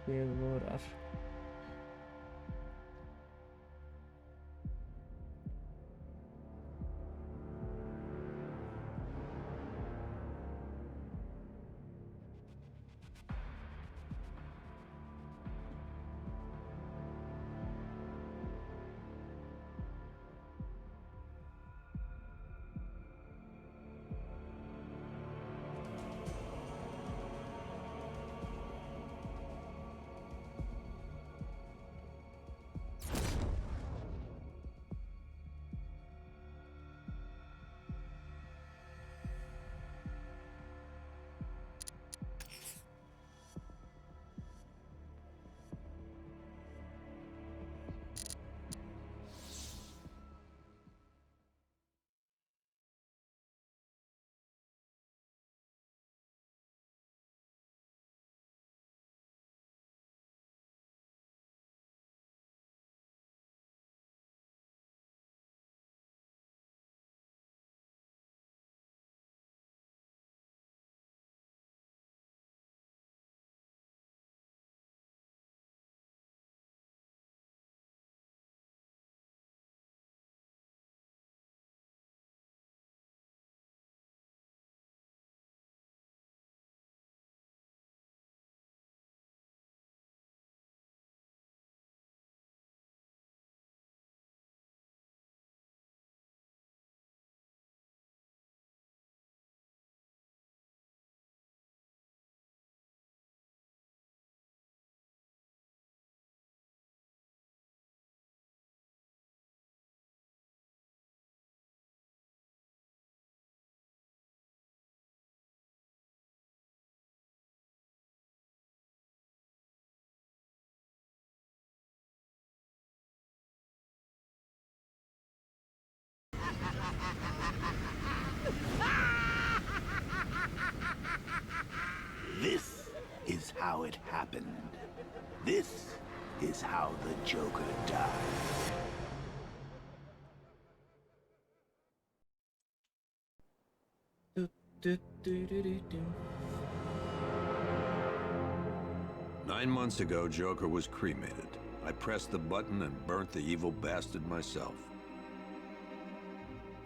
devorar. This is how it happened. This is how the Joker died. Du, du, du, du, du, du. 9 months ago, Joker was cremated. I pressed the button and burnt the evil bastard myself.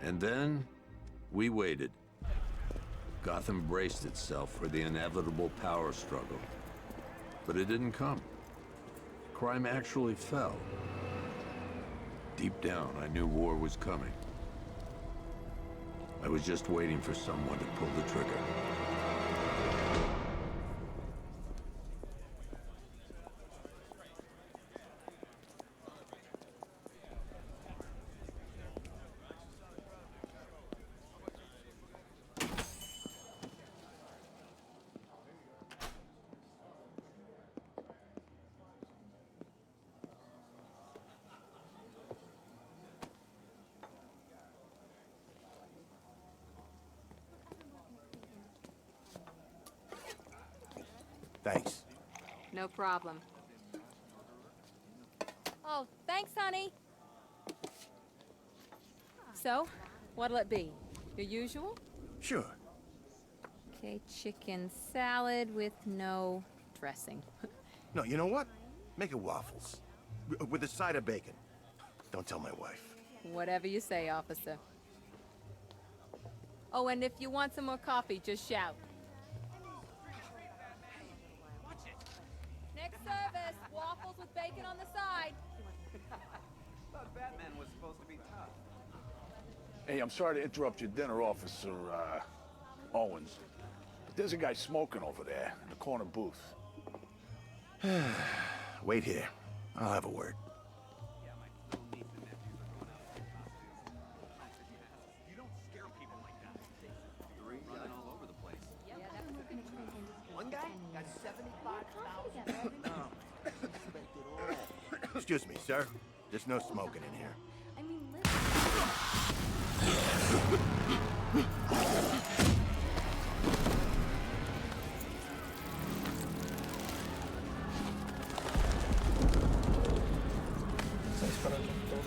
And then, we waited. Gotham braced itself for the inevitable power struggle. But it didn't come. Crime actually fell. Deep down, I knew war was coming. I was just waiting for someone to pull the trigger. Thanks. No problem. Oh, thanks, honey. So, what'll it be? Your usual? Sure. Okay, chicken salad with no dressing. No, you know what? Make it waffles. With a side of bacon. Don't tell my wife. Whatever you say, officer. Oh, and if you want some more coffee, just shout. Next service, waffles with bacon on the side. Thought Batman was supposed to be tough. Hey, I'm sorry to interrupt your dinner, Officer, Owens. But there's a guy smoking over there in the corner booth. Wait here. I'll have a word. You don't scare people like that. You're running all over the place. One guy got 75,000. Excuse me, sir. There's no smoking in here. I mean, Está disparando en todo.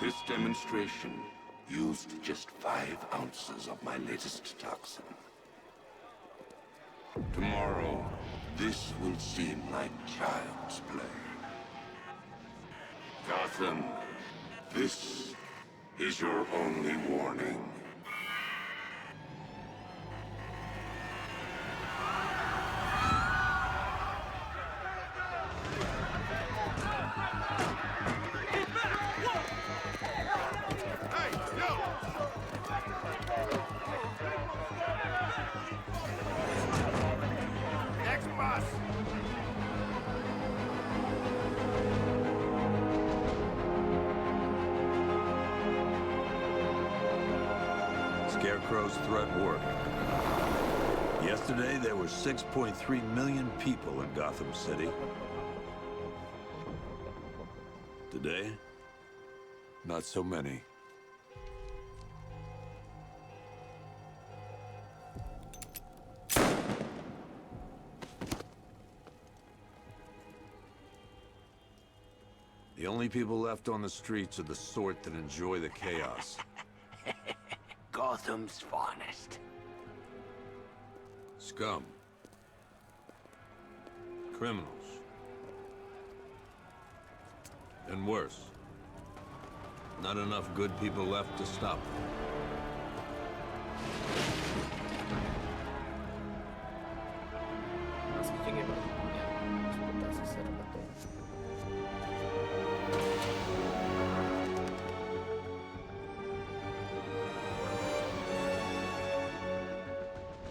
This demonstration used just 5 ounces of my latest toxin. Tomorrow, this will seem like child's play. Gotham, this is your only warning. Next bus! Scarecrow's threat worked. Yesterday, there were 6.3 million people in Gotham City. Today, not so many. The only people left on the streets are the sort that enjoy the chaos. Gotham's finest. Scum. Criminals. And worse. Not enough good people left to stop them. Así llegué, ¿no? Ya, las putas, ese era todo.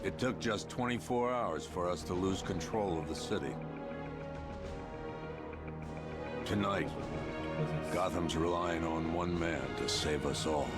It took just 24 hours for us to lose control of the city. Tonight, Gotham's relying on one man to save us all.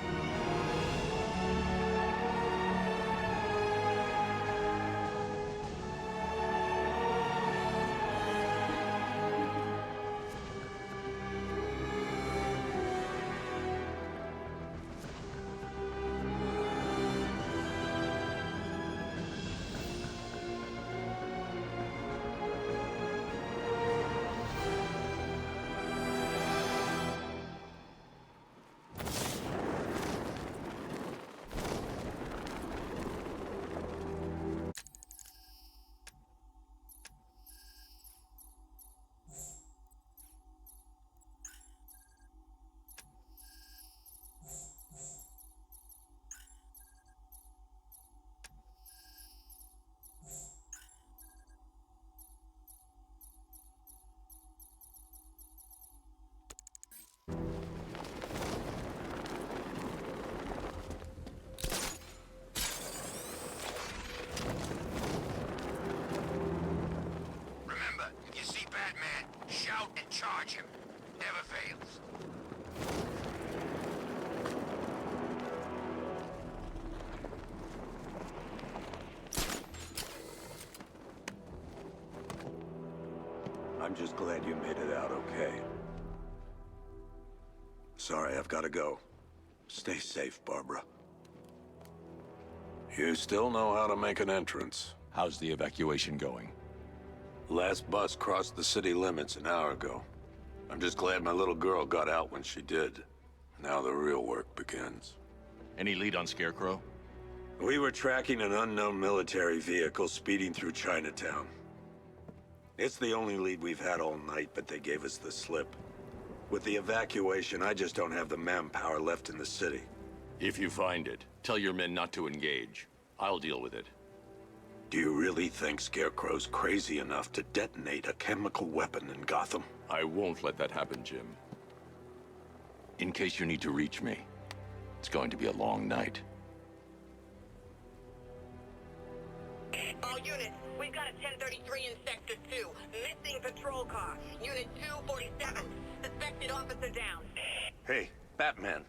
Remember, if you see Batman, shout and charge him. Never fails. I'm just glad you made it out okay. Sorry, I've got to go. Stay safe, Barbara. You still know how to make an entrance. How's the evacuation going? Last bus crossed the city limits an hour ago. I'm just glad my little girl got out when she did. Now the real work begins. Any lead on Scarecrow? We were tracking an unknown military vehicle speeding through Chinatown. It's the only lead we've had all night, but they gave us the slip. With the evacuation, I just don't have the manpower left in the city. If you find it, tell your men not to engage. I'll deal with it. Do you really think Scarecrow's crazy enough to detonate a chemical weapon in Gotham? I won't let that happen, Jim. In case you need to reach me, it's going to be a long night. All units, we've got a 1033 in Sector 2. Missing patrol car. Unit 247. Suspected officer down. Hey, Batman.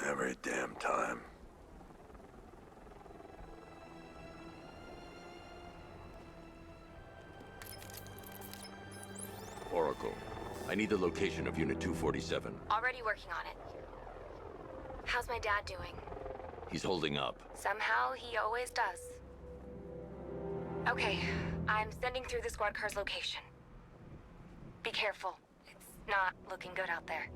Every damn time. Oracle, I need the location of Unit 247. Already working on it. How's my dad doing? He's holding up. Somehow, he always does. Okay, I'm sending through the squad car's location. Be careful. It's not looking good out there.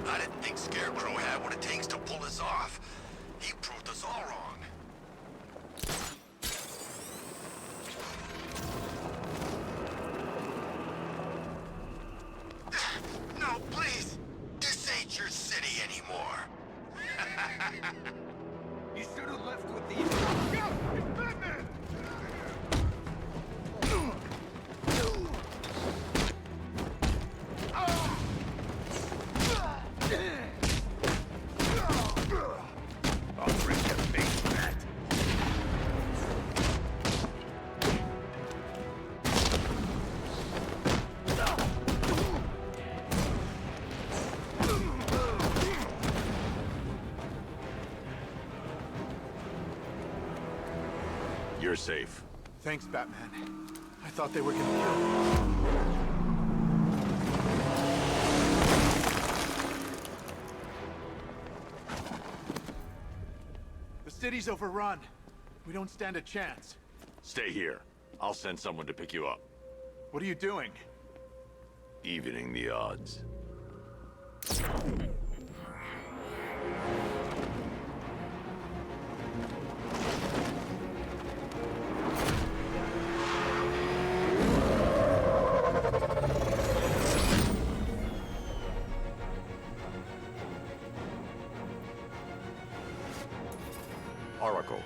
I didn't think Scarecrow had what it takes to pull this off. He proved us all wrong. No, please! This ain't your city anymore. You should have left with the... Go! It's Batman! I'll break your face, Bat. You're safe. Thanks, Batman. I thought they were gonna kill me. The city's overrun. We don't stand a chance. Stay here. I'll send someone to pick you up. What are you doing? Evening the odds. Oracle,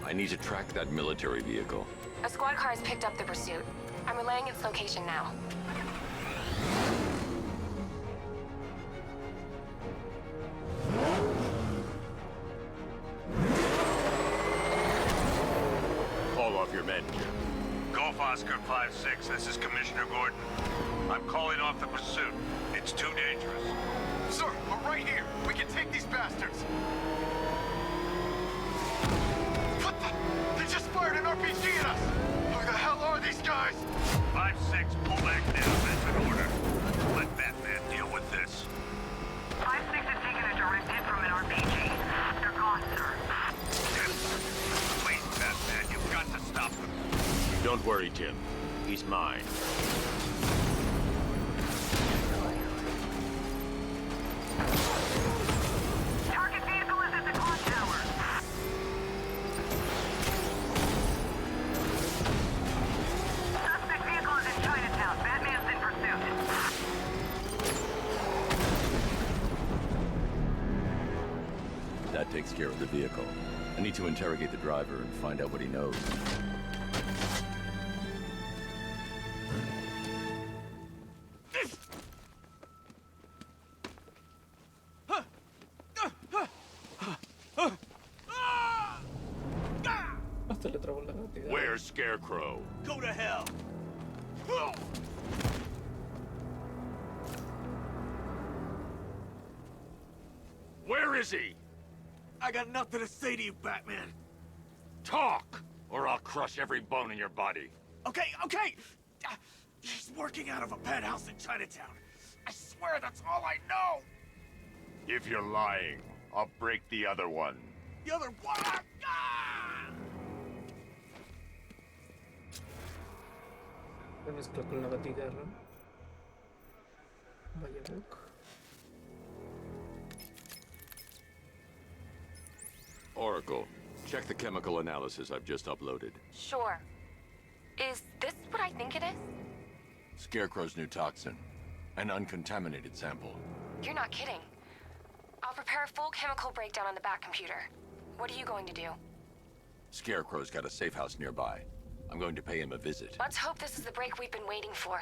I need to track that military vehicle. A squad car has picked up the pursuit. I'm relaying its location now. Call off your men, Jim. Golf Oscar 5-6, this is Commissioner Gordon. I'm calling off the pursuit. It's too dangerous. Sir, we're right here. We can take these bastards. What the? They just fired an RPG at us. Who the hell are these guys? 5-6, pull back now. That's an order. Let Batman deal with this. 5-6 has taken a direct hit from an RPG. They're gone, sir. Please, Batman, you've got to stop them. Don't worry, Jim. He's mine. Target vehicle is at the clock tower. Suspect vehicle is in Chinatown. Batman's in pursuit. That takes care of the vehicle. I need to interrogate the driver and find out what he knows. Hasta le trabó la rápida. Where's Scarecrow? Go to hell. Where is he? I got nothing to say to you, Batman. Talk, or I'll crush every bone in your body. Okay. He's working out of a penthouse in Chinatown. I swear that's all I know. If you're lying, I'll break the other one. The other one. Ah! Se mezcla con la batigarra. Vaya book. Oracle, check the chemical analysis I've just uploaded. Sure. Is this what I think it is? Scarecrow's new toxin. An uncontaminated sample. You're not kidding. I'll prepare a full chemical breakdown on the back computer. What are you going to do? Scarecrow's got a safe house nearby. I'm going to pay him a visit. Let's hope this is the break we've been waiting for.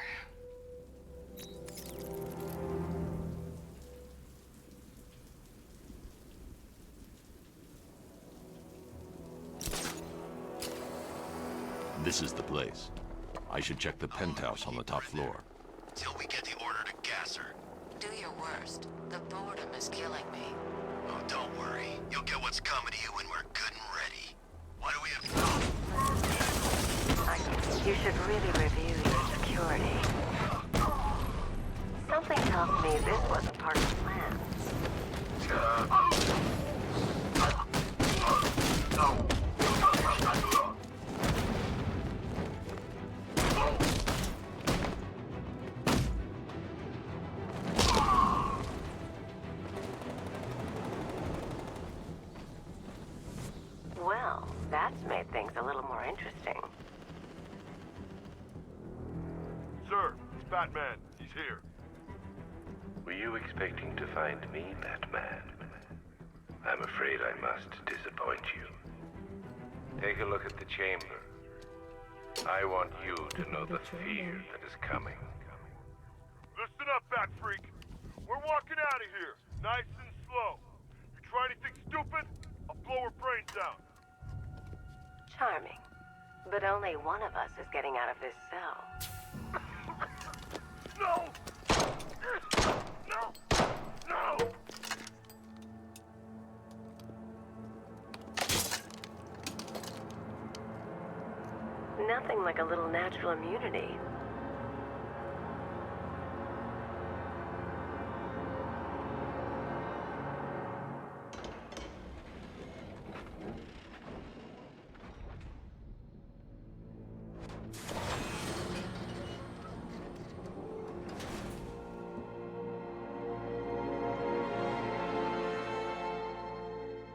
This is the place. I should check the penthouse on the top floor. Till we get the order to gas her. Do your worst. The boredom is killing me. Oh, don't worry. You'll get what's coming to you when we're good and ready. Why do we have... You should really review your security. Something tells me this wasn't part of the plan. interesting. Sir, it's Batman. He's here. Were you expecting to find me, Batman? I'm afraid I must disappoint you. Take a look at the chamber. I want you to know the fear that is coming. Listen up, Bat Freak. We're walking out of here, nice and slow. You try anything stupid, I'll blow her brains out. Charming. But only one of us is getting out of this cell. No! No! No! Nothing like a little natural immunity.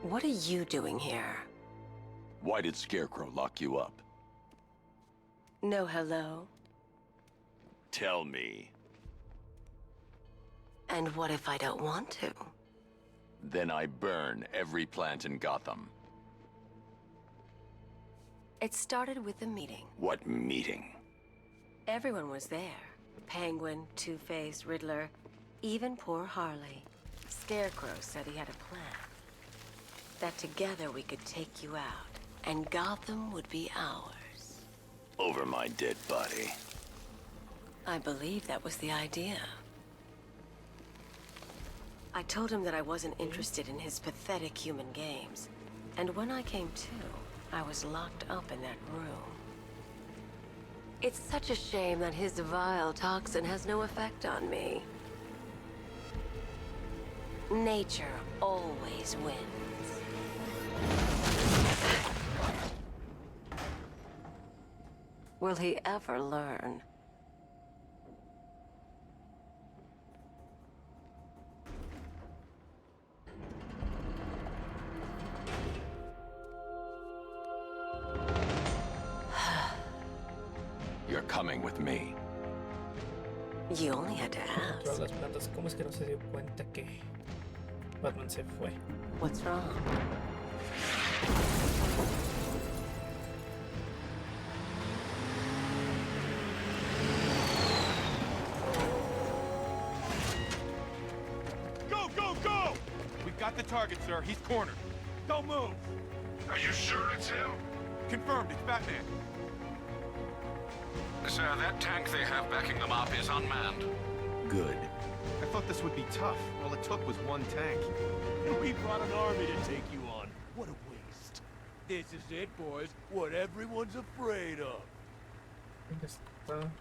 What are you doing here? Why did Scarecrow lock you up? No hello. Tell me. And what if I don't want to? Then I burn every plant in Gotham. It started with a meeting. What meeting? Everyone was there. Penguin, Two-Face, Riddler, even poor Harley. Scarecrow said he had a plan. That together we could take you out, and Gotham would be ours. Over my dead body. I believe that was the idea. I told him that I wasn't interested in his pathetic human games. And when I came to, I was locked up in that room. It's such a shame that his vile toxin has no effect on me. Nature always wins. Will he ever learn? You're coming with me. You only had to Todas ask. las plantas, ¿cómo es que no se dio cuenta que Batman se fue? What's wrong? Go, go, go! We've got the target, sir. He's cornered. Don't move. Are you sure it's him? Confirmed, it's Batman. Sir, that tank they have backing them up is unmanned. Good. I thought this would be tough. All it took was one tank. And we brought an army to take you on. What a waste. This is it, boys. What everyone's afraid of. ¿Dónde está?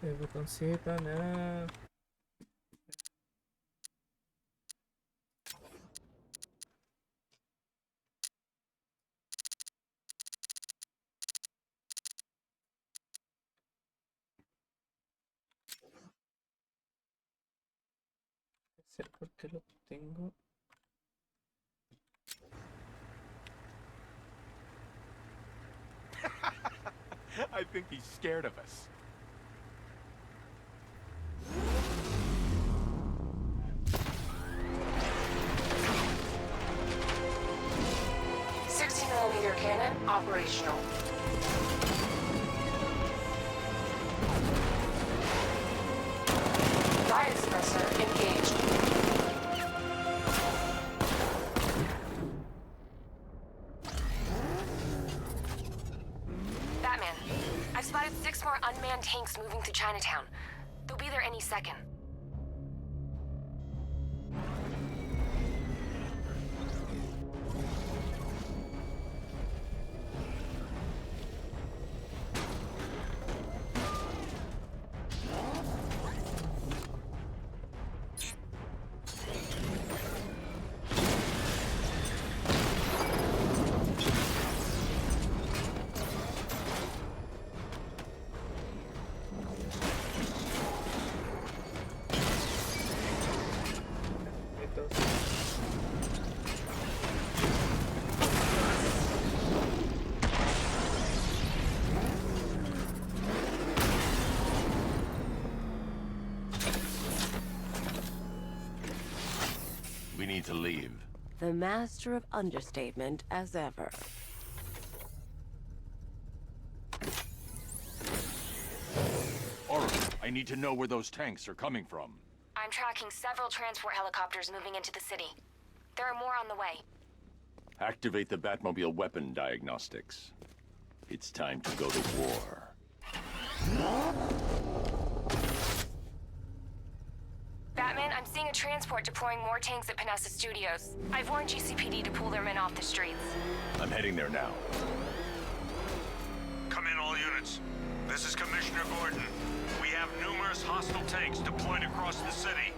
El botoncito, no. Ser porque lo tengo. I think he's scared of us. .60mm cannon operational. Riot suppressor engaged. Batman, I've spotted 6 more unmanned tanks moving through Chinatown. They'll be there any second. need to leave. The master of understatement as ever. Alright, I need to know where those tanks are coming from. I'm tracking several transport helicopters moving into the city. There are more on the way. Activate the Batmobile weapon diagnostics. It's time to go to war. Batman, I'm seeing a transport deploying more tanks at Panessa Studios. I've warned GCPD to pull their men off the streets. I'm heading there now. Come in, all units. This is Commissioner Gordon. We have numerous hostile tanks deployed across the city.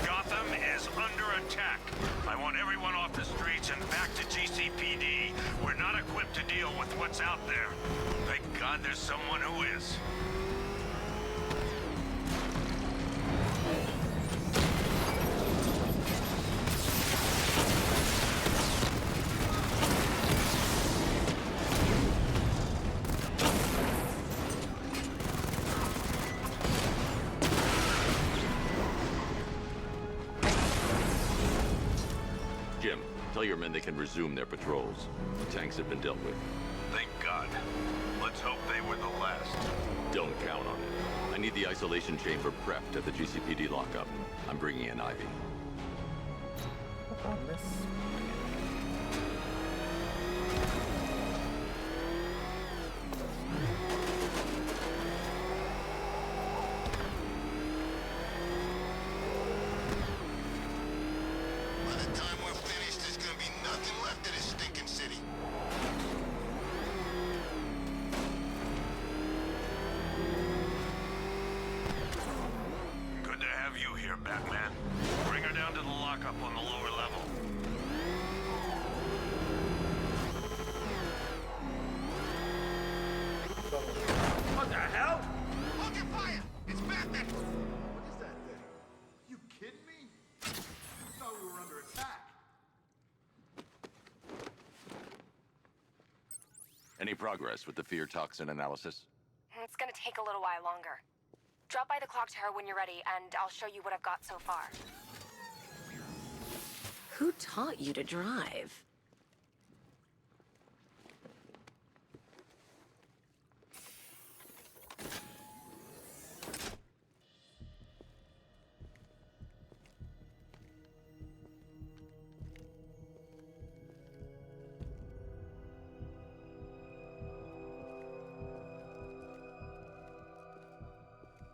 Gotham is under attack. I want everyone off the streets and back to GCPD. We're not equipped to deal with what's out there. Thank God there's someone who is. Jim, tell your men they can resume their patrols. The tanks have been dealt with. Thank God. Let's hope they were the last. Don't count on it. I need the isolation chamber prepped at the GCPD lockup. I'm bringing in Ivy. By the time we're finished, there's gonna be nothing left of this stinking city. Good to have you here, Batman. Bring her down to the lockup on the lower level. What the hell? Hold your fire! It's Batman! What is that thing? You kidding me? I thought we were under attack. Any progress with the fear toxin analysis? It's gonna take a little while longer. Drop by the clock tower when you're ready, and I'll show you what I've got so far. Who taught you to drive?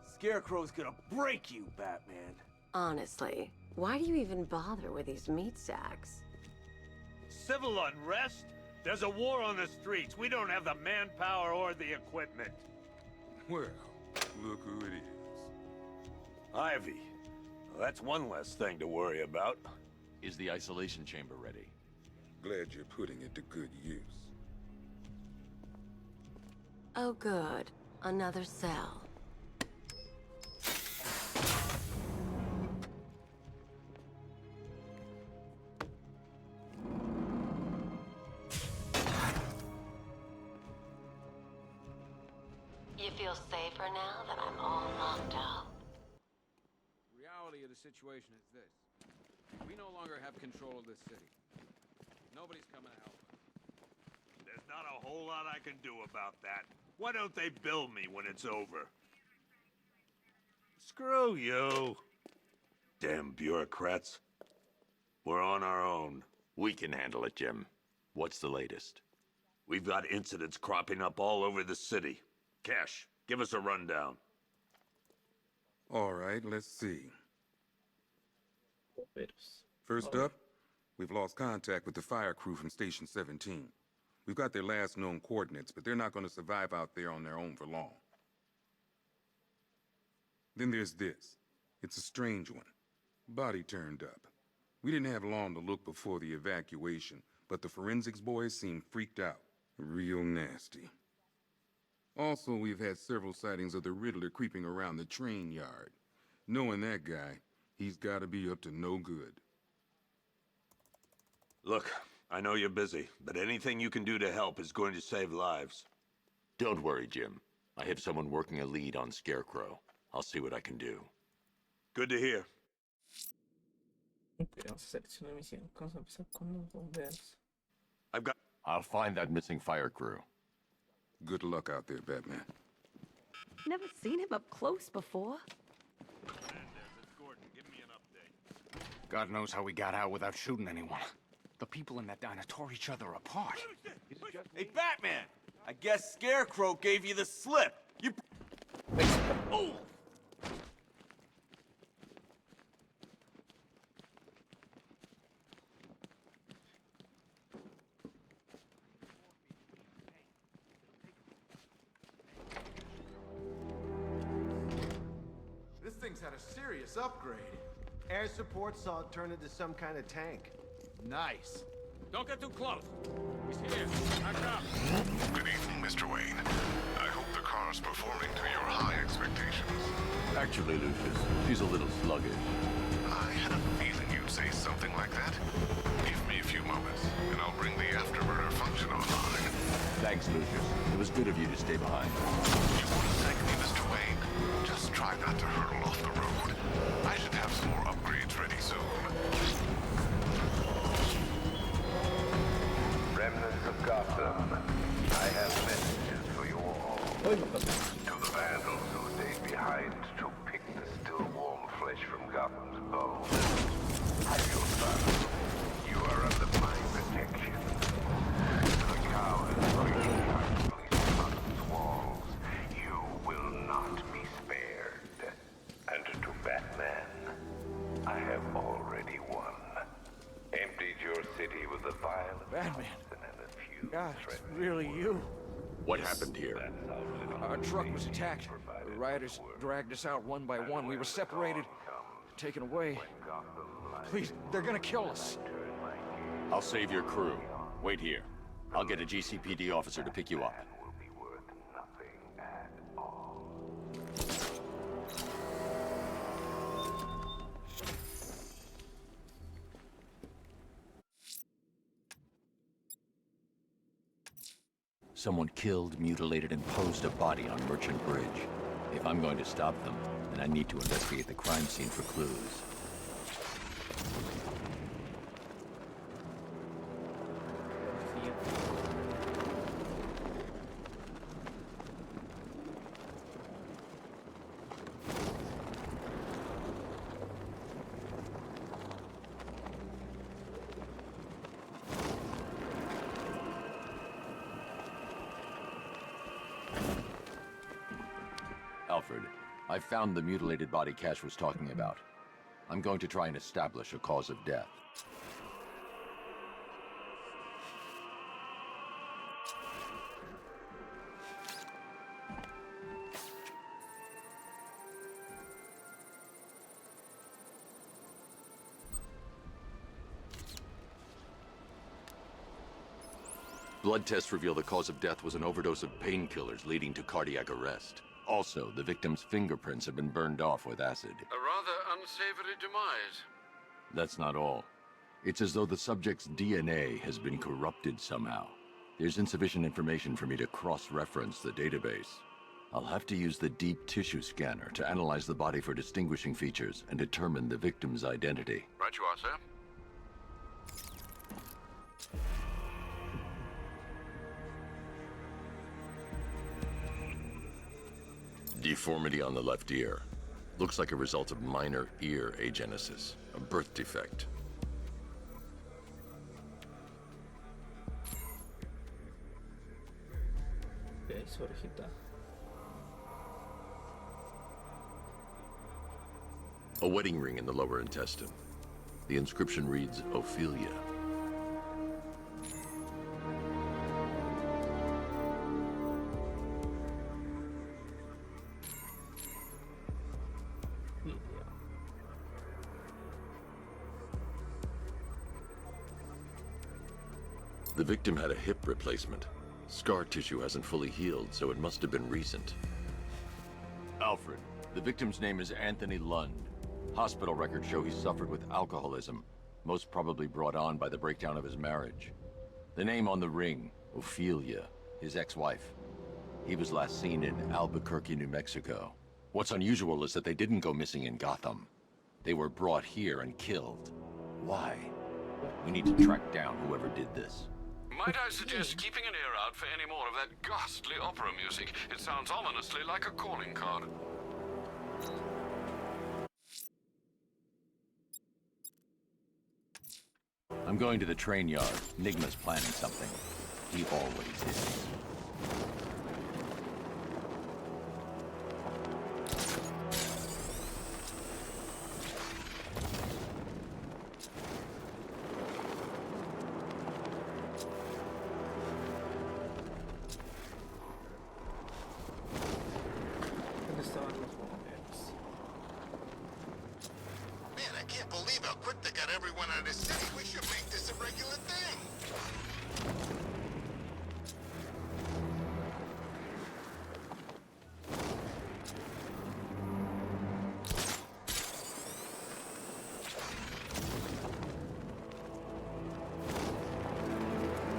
Scarecrow's gonna break you, Batman. Honestly, why do you even bother with these meat sacks? Civil unrest? There's a war on the streets. We don't have the manpower or the equipment. Well, look who it is. Ivy. Well, that's one less thing to worry about. Is the isolation chamber ready? Glad you're putting it to good use. Oh good, another cell. You feel safer now that I'm all locked up? The reality of the situation is this. We no longer have control of this city. Nobody's coming to help us. There's not a whole lot I can do about that. Why don't they bill me when it's over? Screw you. Damn bureaucrats. We're on our own. We can handle it, Jim. What's the latest? We've got incidents cropping up all over the city. Cash, give us a rundown. All right, let's see. First up, we've lost contact with the fire crew from Station 17. We've got their last known coordinates, but they're not going to survive out there on their own for long. Then there's this. It's a strange one. Body turned up. We didn't have long to look before the evacuation, but the forensics boys seemed freaked out. Real nasty. Also, we've had several sightings of the Riddler creeping around the train yard. Knowing that guy, he's got to be up to no good. Look, I know you're busy, but anything you can do to help is going to save lives. Don't worry, Jim. I have someone working a lead on Scarecrow. I'll see what I can do. Good to hear. Ok, vamos a seleccionar misión. Vamos a empezar con los bomberos. I'll find that missing fire crew. Good luck out there, Batman. Never seen him up close before. God knows how we got out without shooting anyone. The people in that diner tore each other apart. Hey, Batman! I guess Scarecrow gave you the slip. You... Oh! This thing's had a serious upgrade. Air support saw it turn into some kind of tank. Nice. Don't get too close. He's here. Back up. Good evening, Mr. Wayne. I hope the car's performing to your high expectations. Actually, Lucius, she's a little sluggish. I had a feeling you'd say something like that. Give me a few moments, and I'll bring the afterburner function online. Thanks, Lucius. It was good of you to stay behind. You want to thank me, Mr. Wayne? Just try not to hurtle off the road. I should have some more upgrades ready soon. Remnants of Gotham, I have messages for you all. To the vandals who stayed behind to pick the still warm flesh from Gotham's bones. Your son, you are under my protection. To the cowards breaching behind police Gotham's walls, you will not be spared. And to Batman, I have already won. Emptied your city with the violence. Batman. God, it's really you. What happened here? Our truck was attacked. The rioters dragged us out one by one. We were separated, taken away. Please, they're gonna kill us. I'll save your crew. Wait here. I'll get a GCPD officer to pick you up. Someone killed, mutilated, and posed a body on Merchant Bridge. If I'm going to stop them, then I need to investigate the crime scene for clues. Alfred, I found the mutilated body Cash was talking about. I'm going to try and establish a cause of death. Blood tests reveal the cause of death was an overdose of painkillers leading to cardiac arrest. Also, the victim's fingerprints have been burned off with acid. A rather unsavory demise. That's not all. It's as though the subject's DNA has been corrupted somehow. There's insufficient information for me to cross-reference the database. I'll have to use the deep tissue scanner to analyze the body for distinguishing features and determine the victim's identity. Right you are, sir. Deformity on the left ear. Looks like a result of minor ear agenesis, a birth defect. Ok, su orejita. A wedding ring in the lower intestine. The inscription reads, Ophelia. The victim had a hip replacement. Scar tissue hasn't fully healed, so it must have been recent. Alfred, the victim's name is Anthony Lund. Hospital records show he suffered with alcoholism, most probably brought on by the breakdown of his marriage. The name on the ring, Ophelia, his ex-wife. He was last seen in Albuquerque, New Mexico. What's unusual is that they didn't go missing in Gotham. They were brought here and killed. Why? We need to track down whoever did this. Might I suggest keeping an ear out for any more of that ghastly opera music? It sounds ominously like a calling card. I'm going to the train yard. Nigma's planning something. He always is. Man, I can't believe how quick they got everyone out of the city. We should make this a regular thing.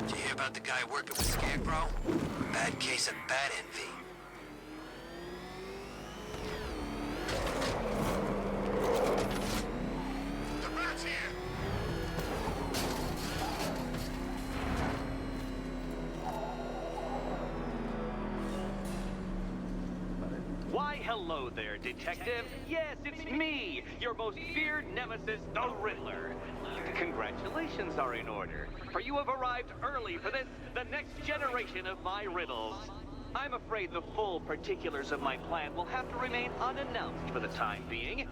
Did you hear about the guy working with Scarecrow? Bad case of bat envy. The bat's here. Why, hello there, Detective. Yes, it's me, your most feared nemesis, the Riddler. Congratulations are in order, for you have arrived early for this, the next generation of my riddles. I'm afraid the full particulars of my plan will have to remain unannounced for the time being,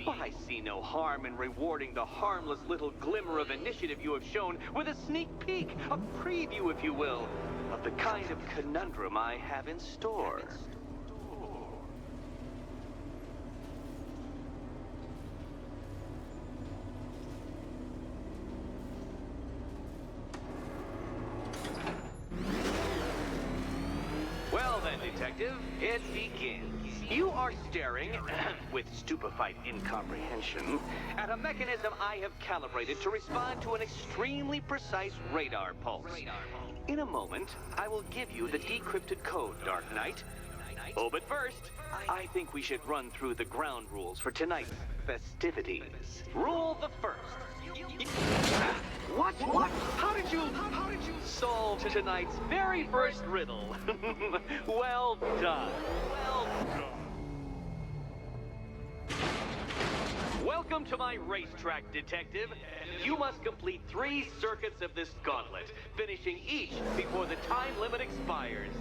but I see no harm in rewarding the harmless little glimmer of initiative you have shown with a sneak peek, a preview, if you will, of the kind of conundrum I have in store. Well then, Detective, it begins. You are staring, with stupefied incomprehension, at a mechanism I have calibrated to respond to an extremely precise radar pulse. In a moment, I will give you the decrypted code, Dark Knight. Oh, but first, I think we should run through the ground rules for tonight's festivities. Rule the first. What? How did you solve tonight's very first riddle? Well done. Well done. Welcome to my racetrack, Detective. You must complete 3 circuits of this gauntlet, finishing each before the time limit expires.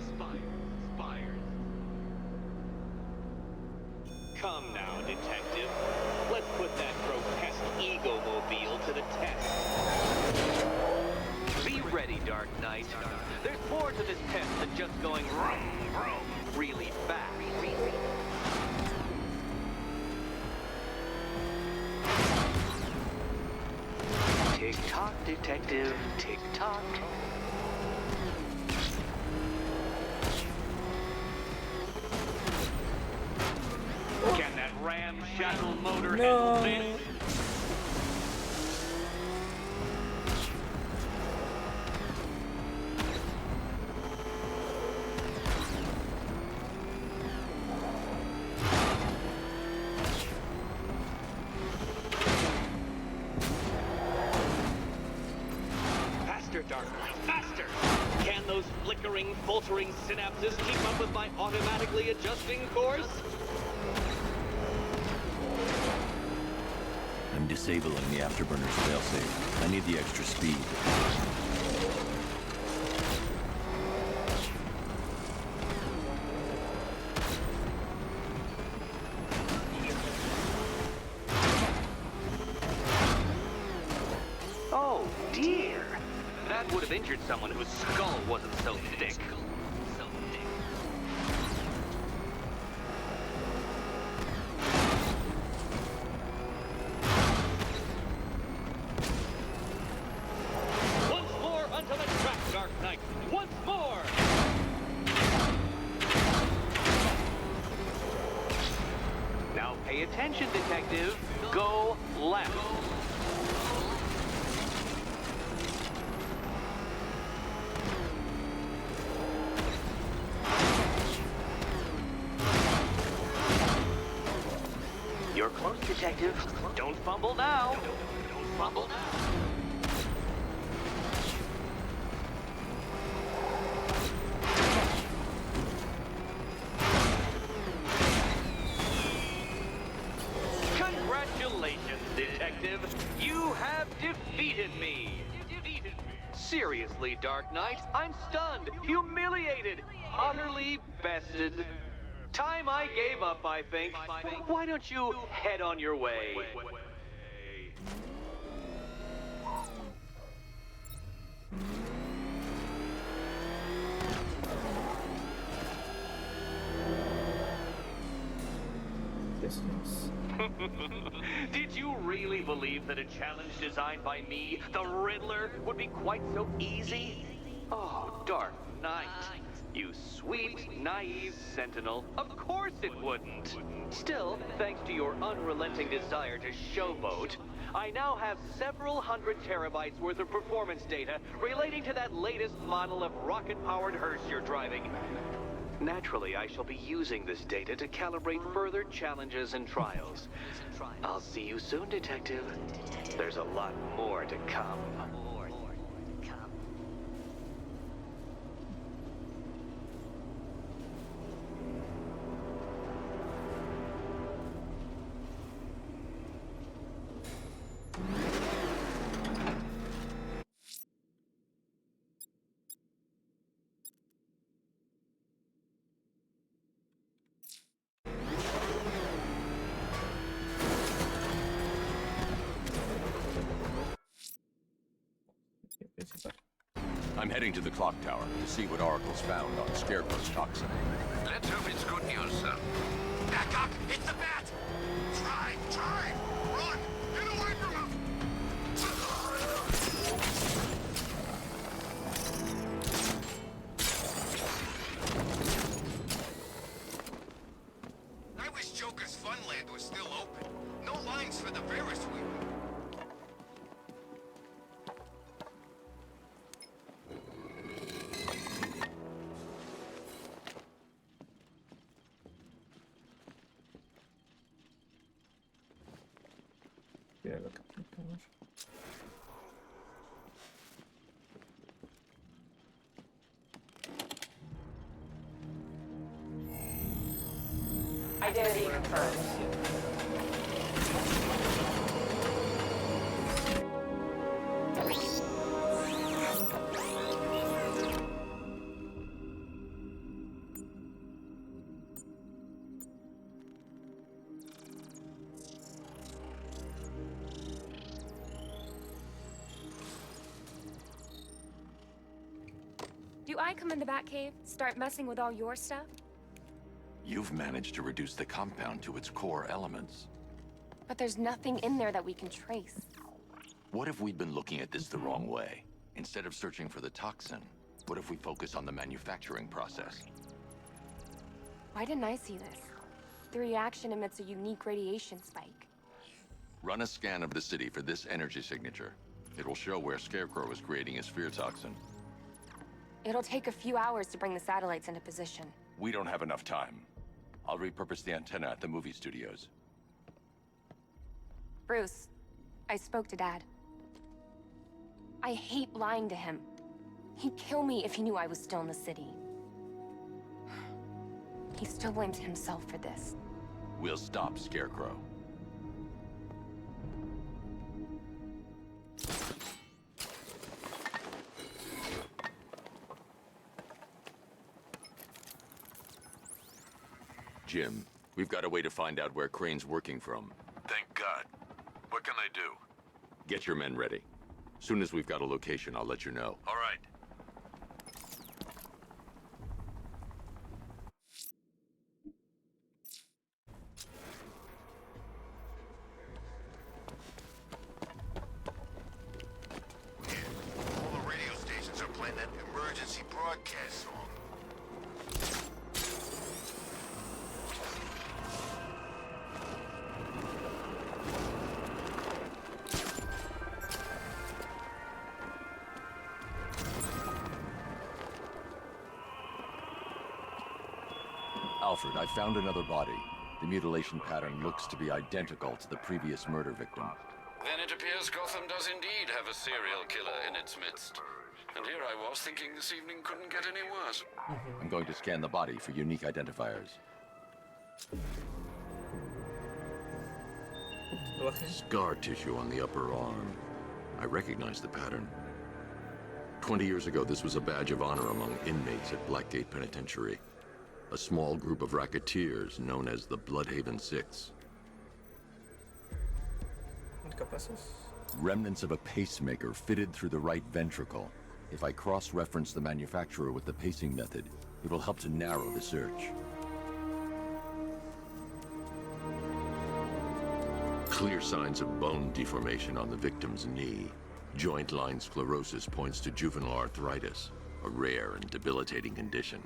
Come now, Detective. Let's put that grotesque ego-mobile to the test. Be ready, Dark Knight. There's more to this test than just going vroom, vroom really fast. Tick-tock, Detective. Tick-tock. Can that ramshackle motor handle this? Faster, Dark Knight, faster! Can those flickering, faltering synapses keep up with my automatically adjusting course? I'm disabling the afterburner's failsafe. I need the extra speed. Oh, dear. That would have injured someone whose skull wasn't so thick. Once more onto the track, Dark Knight. Once more! Now pay attention, Detective. Go left. You're close, Detective. Detective. Don't fumble now. Don't fumble now. Congratulations, Detective. You have defeated me. Seriously, Dark Knight, I'm stunned, humiliated, utterly bested. Time I gave up, I think. Why don't you head on your way? Did you really believe that a challenge designed by me, the Riddler, would be quite so easy? Oh, Dark Knight. You sweet, naive sentinel. Of course it wouldn't. Still, thanks to your unrelenting desire to showboat, I now have several hundred terabytes worth of performance data relating to that latest model of rocket-powered hearse you're driving. Naturally, I shall be using this data to calibrate further challenges and trials. I'll see you soon, Detective. There's a lot more to come. I'm heading to the clock tower to see what Oracle's found on Scarecrow's toxin. Let's hope it's good news, sir. Back up! It's the bat! Try! Run! Get away from him! I wish Joker's Funland was still open. No lines for the Ferris wheel. Şuraya bakalım. Tamam. Identity confirmed. Do I come in the Batcave, start messing with all your stuff? You've managed to reduce the compound to its core elements. But there's nothing in there that we can trace. What if we've been looking at this the wrong way? Instead of searching for the toxin, what if we focus on the manufacturing process? Why didn't I see this? The reaction emits a unique radiation spike. Run a scan of the city for this energy signature. It will show where Scarecrow is creating his fear toxin. It'll take a few hours to bring the satellites into position. We don't have enough time. I'll repurpose the antenna at the movie studios. Bruce, I spoke to Dad. I hate lying to him. He'd kill me if he knew I was still in the city. He still blames himself for this. We'll stop Scarecrow. Jim, we've got a way to find out where Crane's working from. Thank God. What can I do? Get your men ready. Soon as we've got a location, I'll let you know. All right. All the radio stations are playing that emergency broadcast song. Alfred, I found another body. The mutilation pattern looks to be identical to the previous murder victim. Then it appears Gotham does indeed have a serial killer in its midst. And here I was thinking this evening couldn't get any worse. I'm going to scan the body for unique identifiers. Scar tissue on the upper arm. I recognize the pattern. 20 years ago, this was a badge of honor among inmates at Blackgate Penitentiary. A small group of racketeers known as the Bloodhaven Six. Remnants of a pacemaker fitted through the right ventricle. If I cross-reference the manufacturer with the pacing method, it will help to narrow the search. Clear signs of bone deformation on the victim's knee. Joint line sclerosis points to juvenile arthritis, a rare and debilitating condition.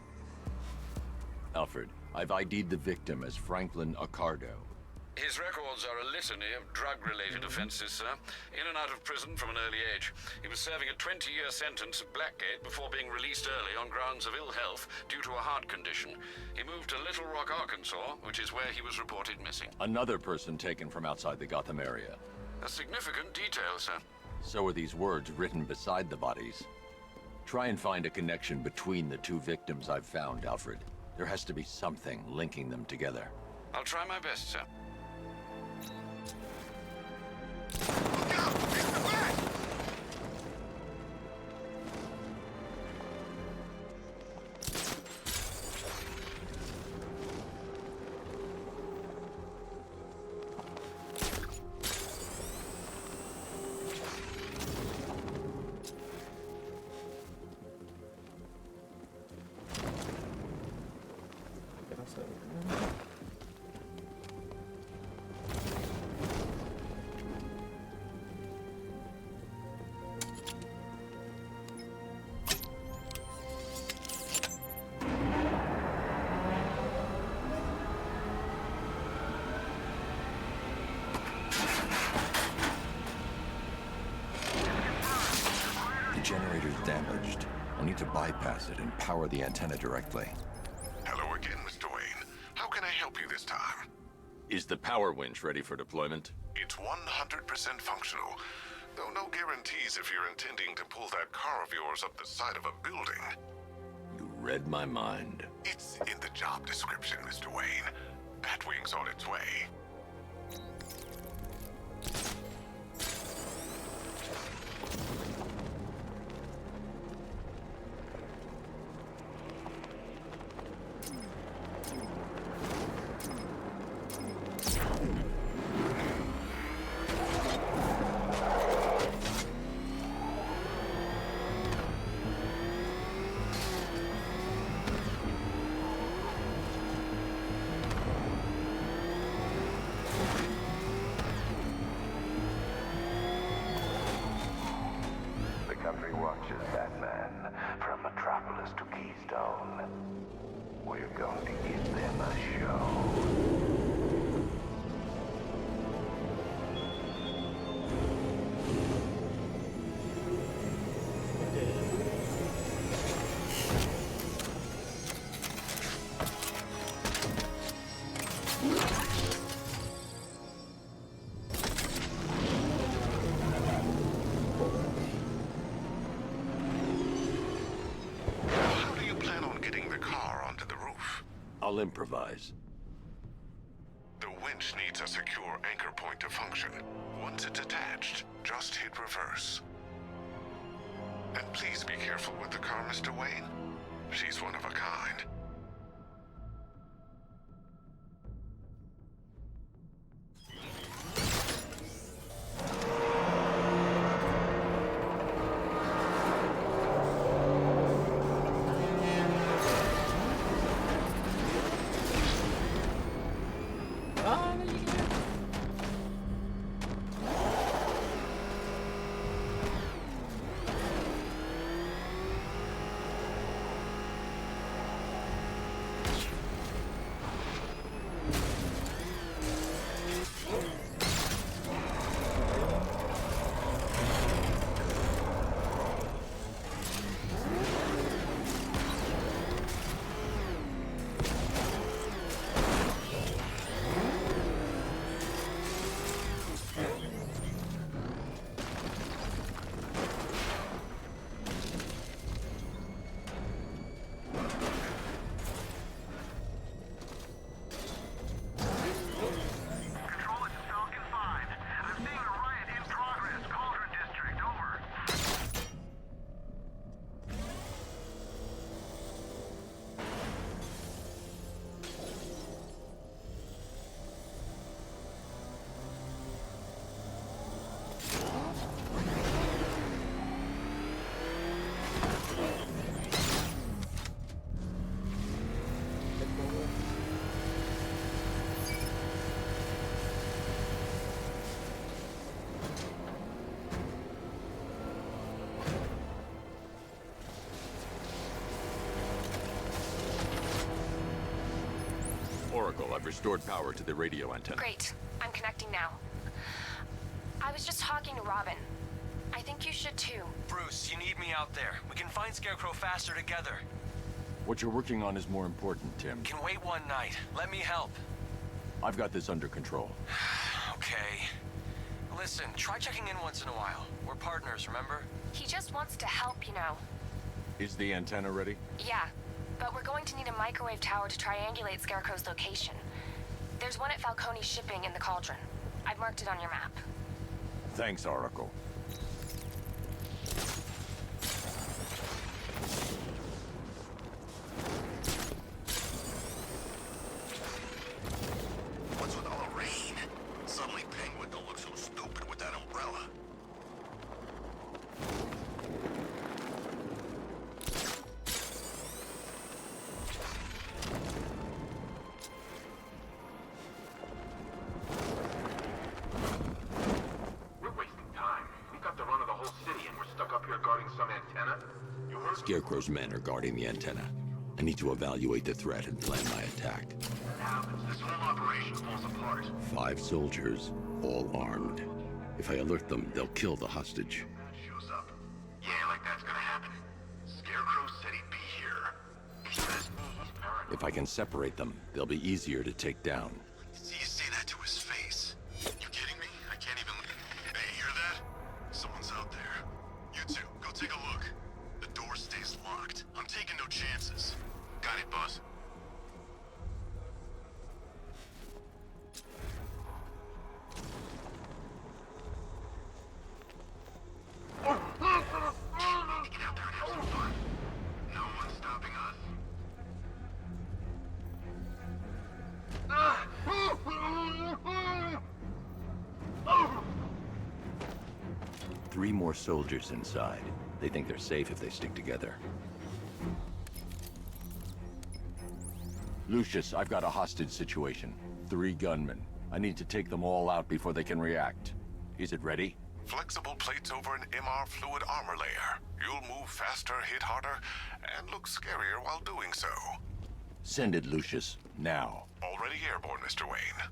Alfred, I've ID'd the victim as Franklin Accardo. His records are a litany of drug-related offenses, sir. In and out of prison from an early age. He was serving a 20-year sentence at Blackgate before being released early on grounds of ill health due to a heart condition. He moved to Little Rock, Arkansas, which is where he was reported missing. Another person taken from outside the Gotham area. A significant detail, sir. So are these words written beside the bodies. Try and find a connection between the two victims I've found, Alfred. There has to be something linking them together. I'll try my best, sir. The generator's damaged. I'll need to bypass it and power the antenna directly. Hello again, Mr. Wayne. How can I help you this time? Is the power winch ready for deployment? It's 100% functional, though no guarantees if you're intending to pull that car of yours up the side of a building. You read my mind. It's in the job description, Mr. Wayne. Batwing's on its way. Country watches, Batman, from Metropolis to Keystone. We're going to give them a show. I'll improvise. The winch needs a secure anchor point to function. Once it's attached, just hit reverse. And please be careful with the car, Mr. Wayne. She's one of a kind. Oracle, I've restored power to the radio antenna. Great. I'm connecting now. I was just talking to Robin. I think you should too. Bruce, you need me out there. We can find Scarecrow faster together. What you're working on is more important, Tim. Can wait one night. Let me help. I've got this under control. Okay. Listen, try checking in once in a while. We're partners, remember? He just wants to help, you know. Is the antenna ready? Yeah, but we're going to need a microwave tower to triangulate Scarecrow's location. There's one at Falcone's shipping in the Cauldron. I've marked it on your map. Thanks, Oracle. What's with all the rain? Suddenly Penguin don't look so stupid with that umbrella. We're wasting time. We've got the run of the whole city and we're stuck up here guarding some antenna. You heard? Scarecrow's men are guarding the antenna. I need to evaluate the threat and plan my attack. What happens? This whole operation falls apart. 5 soldiers, all armed. If I alert them, they'll kill the hostage. Shows up. Yeah, like that's gonna happen. Scarecrow said he'd be here. He says he's paranoid. If I can separate them, they'll be easier to take down. See you say that to his face. You kidding me? I can't even... Hey, hear that? Someone's out there. You two, go take a look. The door stays locked. I'm taking no chances. Got it, boss. Get out there and have some fun. No one's stopping us. 3 more soldiers inside. They think they're safe if they stick together. Lucius, I've got a hostage situation. 3 gunmen. I need to take them all out before they can react. Is it ready? Flexible plates over an MR fluid armor layer. You'll move faster, hit harder, and look scarier while doing so. Send it, Lucius. Now. Already airborne, Mr. Wayne.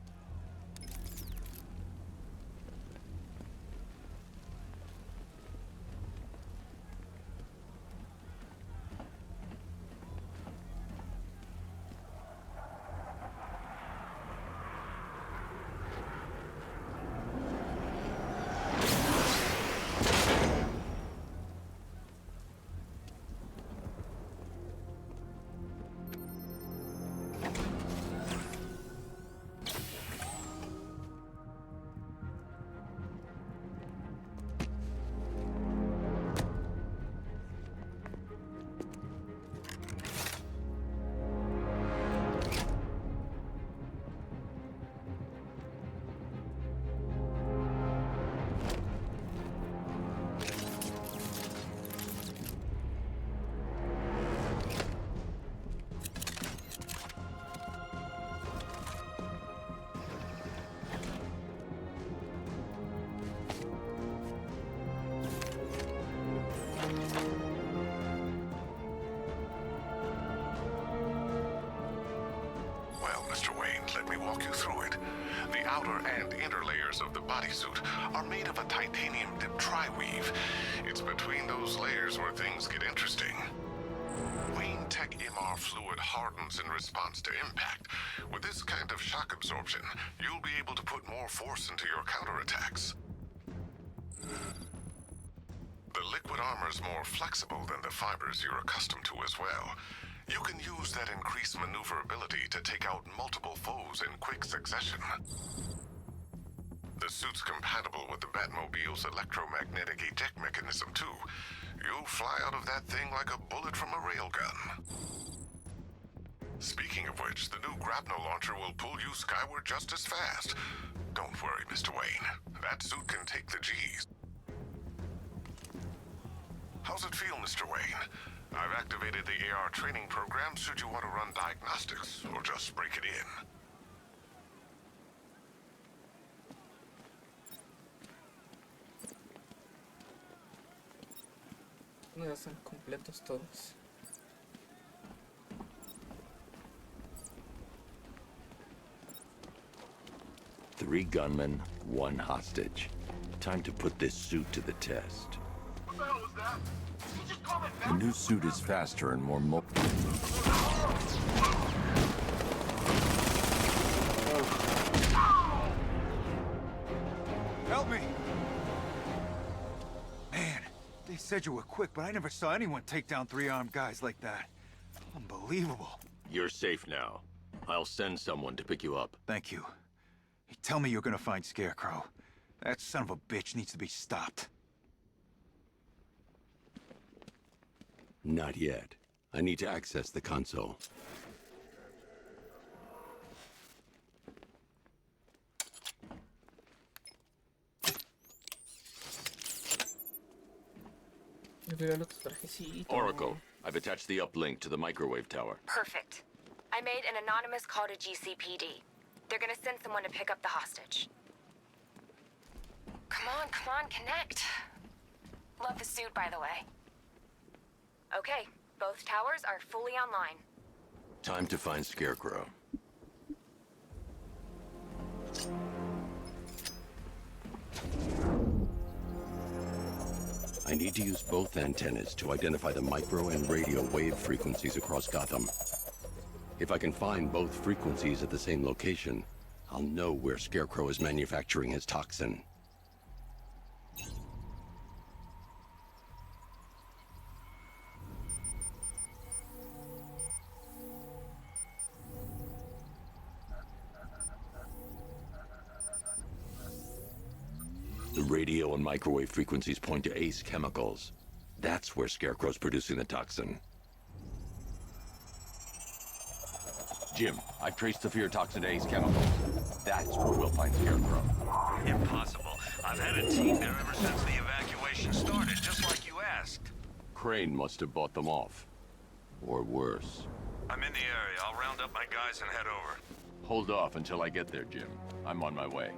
Walk you through it. The outer and inner layers of the bodysuit are made of a titanium dip tri-weave. It's between those layers where things get interesting. Wayne Tech MR fluid hardens in response to impact. With this kind of shock absorption, you'll be able to put more force into your counterattacks. The liquid armor's more flexible than the fibers you're accustomed to as well. You can use that increased maneuverability to take out multiple foes in quick succession. The suit's compatible with the Batmobile's electromagnetic eject mechanism, too. You'll fly out of that thing like a bullet from a railgun. Speaking of which, the new grapnel launcher will pull you skyward just as fast. Don't worry, Mr. Wayne. That suit can take the G's. How's it feel, Mr. Wayne? I've activated the AR training program should you want to run diagnostics, or just break it in. No, ya están completos todos. 3 gunmen, 1 hostage. Time to put this suit to the test. What the hell was that? Did you just call me The new suit is faster and more mobile. Help me! Man, they said you were quick, but I never saw anyone take down 3 armed guys like that. Unbelievable. You're safe now. I'll send someone to pick you up. Thank you. Hey, tell me you're gonna find Scarecrow. That son of a bitch needs to be stopped. Not yet. I need to access the console. Oracle, I've attached the uplink to the microwave tower. Perfect. I made an anonymous call to GCPD. They're gonna send someone to pick up the hostage. Come on, connect. Love the suit, by the way. Okay, both towers are fully online. Time to find Scarecrow. I need to use both antennas to identify the micro and radio wave frequencies across Gotham. If I can find both frequencies at the same location, I'll know where Scarecrow is manufacturing his toxin. The radio and microwave frequencies point to Ace Chemicals. That's where Scarecrow's producing the toxin. Jim, I've traced the fear toxin to Ace Chemicals. That's where we'll find Scarecrow. Impossible. I've had a team there ever since the evacuation started, just like you asked. Crane must have bought them off. Or worse. I'm in the area. I'll round up my guys and head over. Hold off until I get there, Jim. I'm on my way.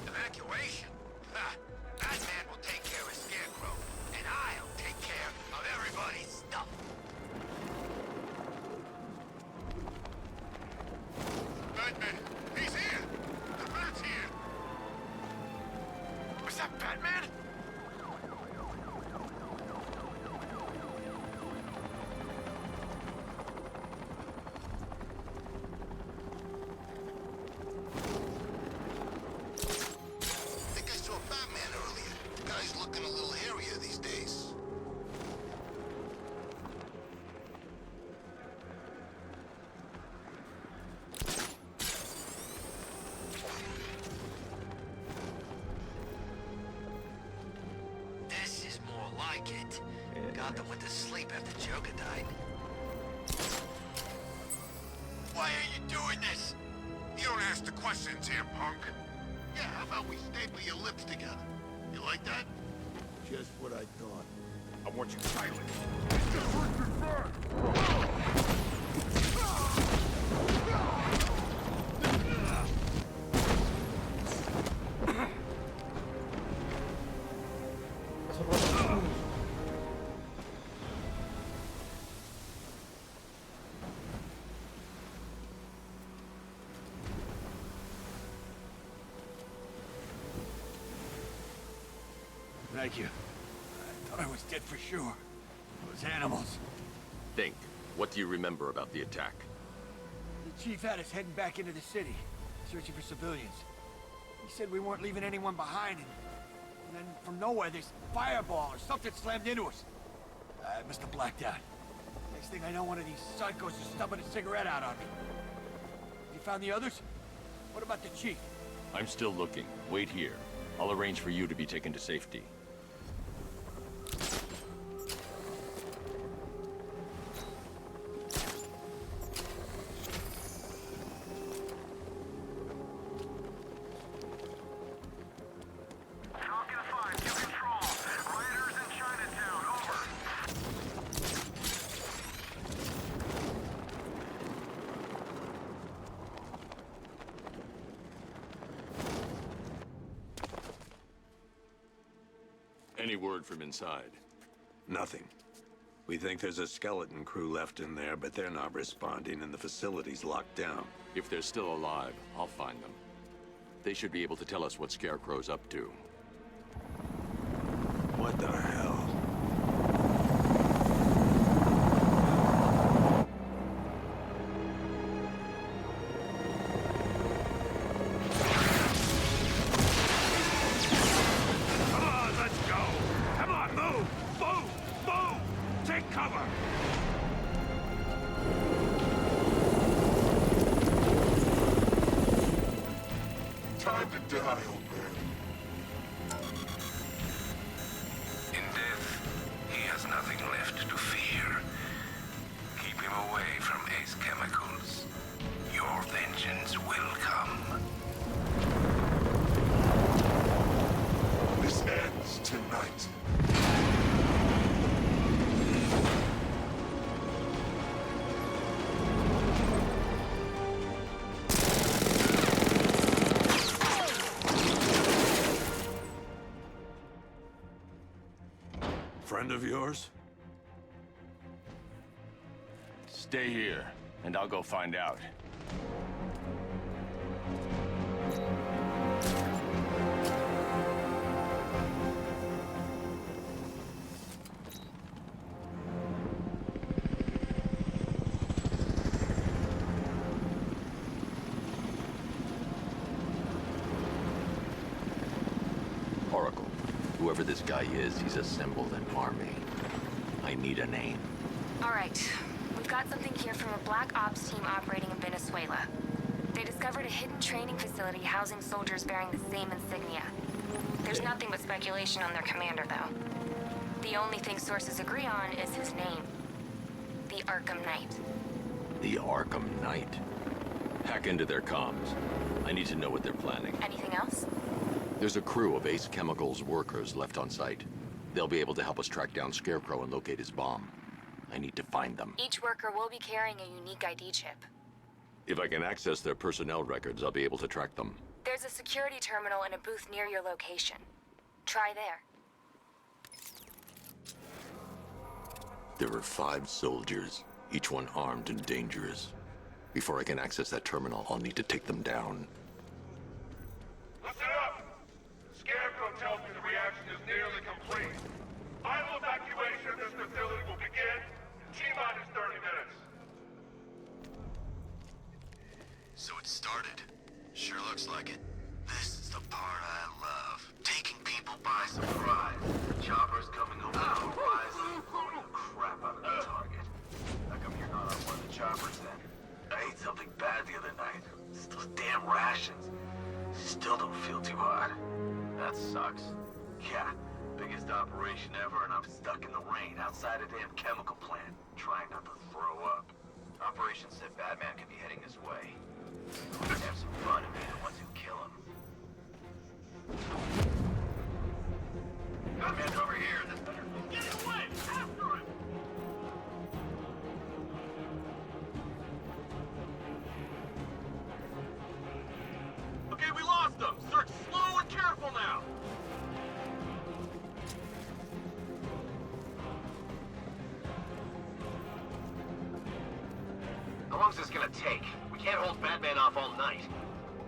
Evacuation? Ha! Batman will take care of Scarecrow, and I'll take care of everybody's stuff. Batman, he's here! The Bat's here! Was that Batman? I think I saw Batman earlier. The guy's looking a little hairier these days. This is more like it. Gotham went to sleep after Joker died. Why are you doing this? You don't ask the questions here, punk. Yeah, how about we staple your lips together? You like that? Just what I thought. I want you silent. Thank you. I thought I was dead for sure. Those animals. Think. What do you remember about the attack? The chief had us heading back into the city, searching for civilians. He said we weren't leaving anyone behind, and then from nowhere, this fireball or something slammed into us. I must have blacked out. Next thing I know, one of these psychos is stubbing a cigarette out on me. You found the others? What about the chief? I'm still looking. Wait here. I'll arrange for you to be taken to safety. Any word from inside? Nothing. We think there's a skeleton crew left in there, but they're not responding and the facility's locked down. If they're still alive, I'll find them. They should be able to tell us what Scarecrow's up to. What the hell? Time to die, old man. In death, he has nothing left to fear. Keep him away from Ace Chemicals. Your vengeance will come. This ends tonight. Friend of yours? Stay here, and I'll go find out. Oracle. Whoever this guy is, he's assembled an army. I need a name. All right. We've got something here from a Black Ops team operating in Venezuela. They discovered a hidden training facility housing soldiers bearing the same insignia. There's nothing but speculation on their commander, though. The only thing sources agree on is his name. The Arkham Knight. The Arkham Knight. Hack into their comms. I need to know what they're planning. Anything else? There's a crew of Ace Chemicals workers left on site. They'll be able to help us track down Scarecrow and locate his bomb. I need to find them. Each worker will be carrying a unique ID chip. If I can access their personnel records, I'll be able to track them. There's a security terminal in a booth near your location. Try there. There are 5 soldiers, each one armed and dangerous. Before I can access that terminal, I'll need to take them down. Listen up! Scarecrow tells me the reaction is nearly complete. Final evacuation of this facility will begin in T-minus 30 minutes. So it started. Sure looks like it. This is the part I love. Taking people by surprise. Choppers coming over the horizon and blowing the crap out of the target. How come you're not on one of the choppers then? I ate something bad the other night. It's those damn rations. Still don't feel too hot. That sucks. Yeah, biggest operation ever, and I'm stuck in the rain outside a damn chemical plant, trying not to throw up. Operation said Batman could be heading this way. Let's have some fun and be the ones who kill him. Batman's over here. This better. Get away! After him! Okay, we lost them. Search slow and careful now. How long's this gonna take? We can't hold Batman off all night.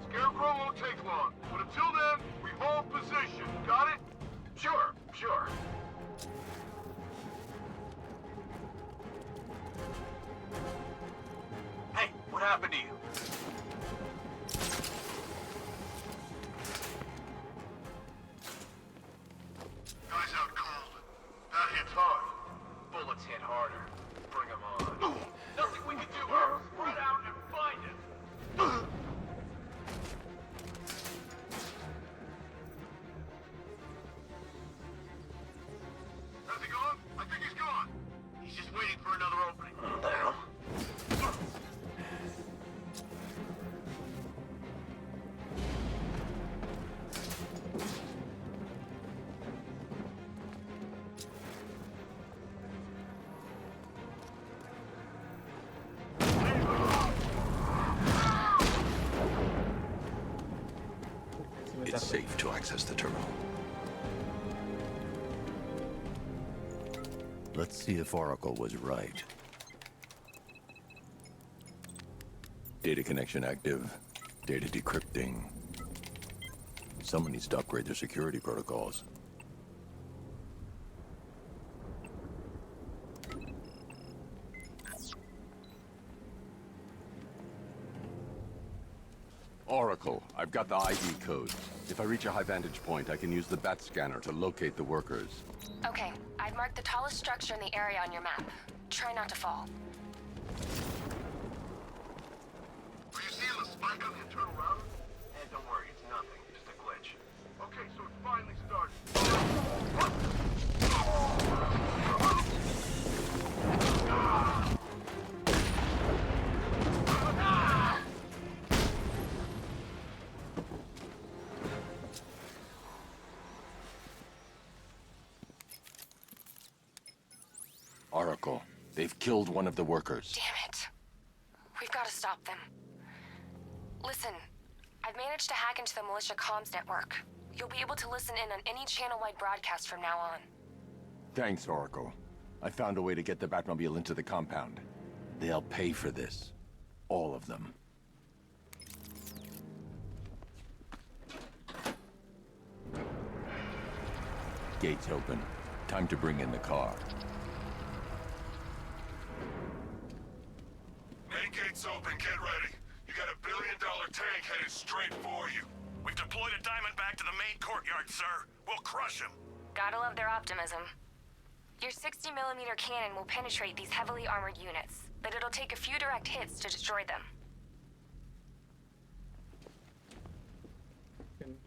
Scarecrow won't take long, but until then, we hold position. Got it? Sure. happened to you? Guys out cold. That hits hard. Bullets hit harder. Bring them on. Nothing we can do here. Spread out and find him. Has he gone? I think he's gone. He's just waiting for another opening. What the hell? It's safe to access the terminal. Let's see if Oracle was right. Data connection active. Data decrypting. Someone needs to upgrade their security protocols. Oracle, I've got the ID code. If I reach a high vantage point, I can use the bat scanner to locate the workers. Okay, I've marked the tallest structure in the area on your map. Try not to fall. Are you seeing the spike on the internal router? Eh, don't worry, it's nothing. Just a glitch. Okay, so it finally started. Oracle, they've killed one of the workers. Damn it. We've got to stop them. Listen, I've managed to hack into the militia comms network. You'll be able to listen in on any channel-wide broadcast from now on. Thanks, Oracle. I found a way to get the Batmobile into the compound. They'll pay for this. All of them. Gates open. Time to bring in the car. Main gate's open, get ready. You got $1 billion tank headed straight for you. We've deployed a Diamondback to the main courtyard, sir. We'll crush him. Gotta love their optimism. Your 60mm cannon will penetrate these heavily armored units, but it'll take a few direct hits to destroy them.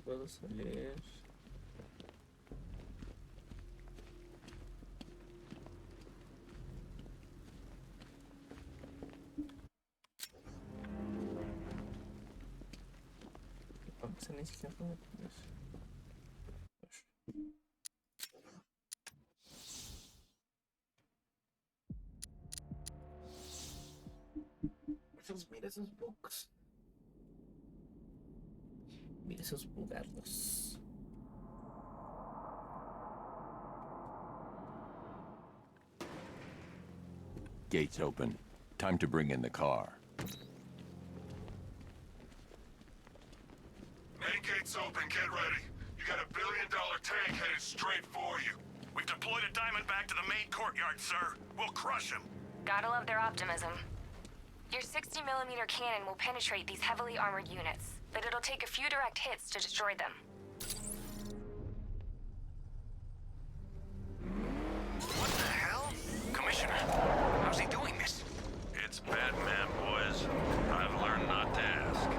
Puedo salir. Vamos a iniciar con el mira esos bugs. Mira esos bugardos. Gates open. Time to bring in the car. Main gate's open, get ready. You got $1 billion tank headed straight for you. We've deployed a Diamondback to the main courtyard, sir. We'll crush him. Gotta love their optimism. Your 60mm cannon will penetrate these heavily armored units, but it'll take a few direct hits to destroy them. What the hell? Commissioner, how's he doing this? It's Batman, boys. I've learned not to ask.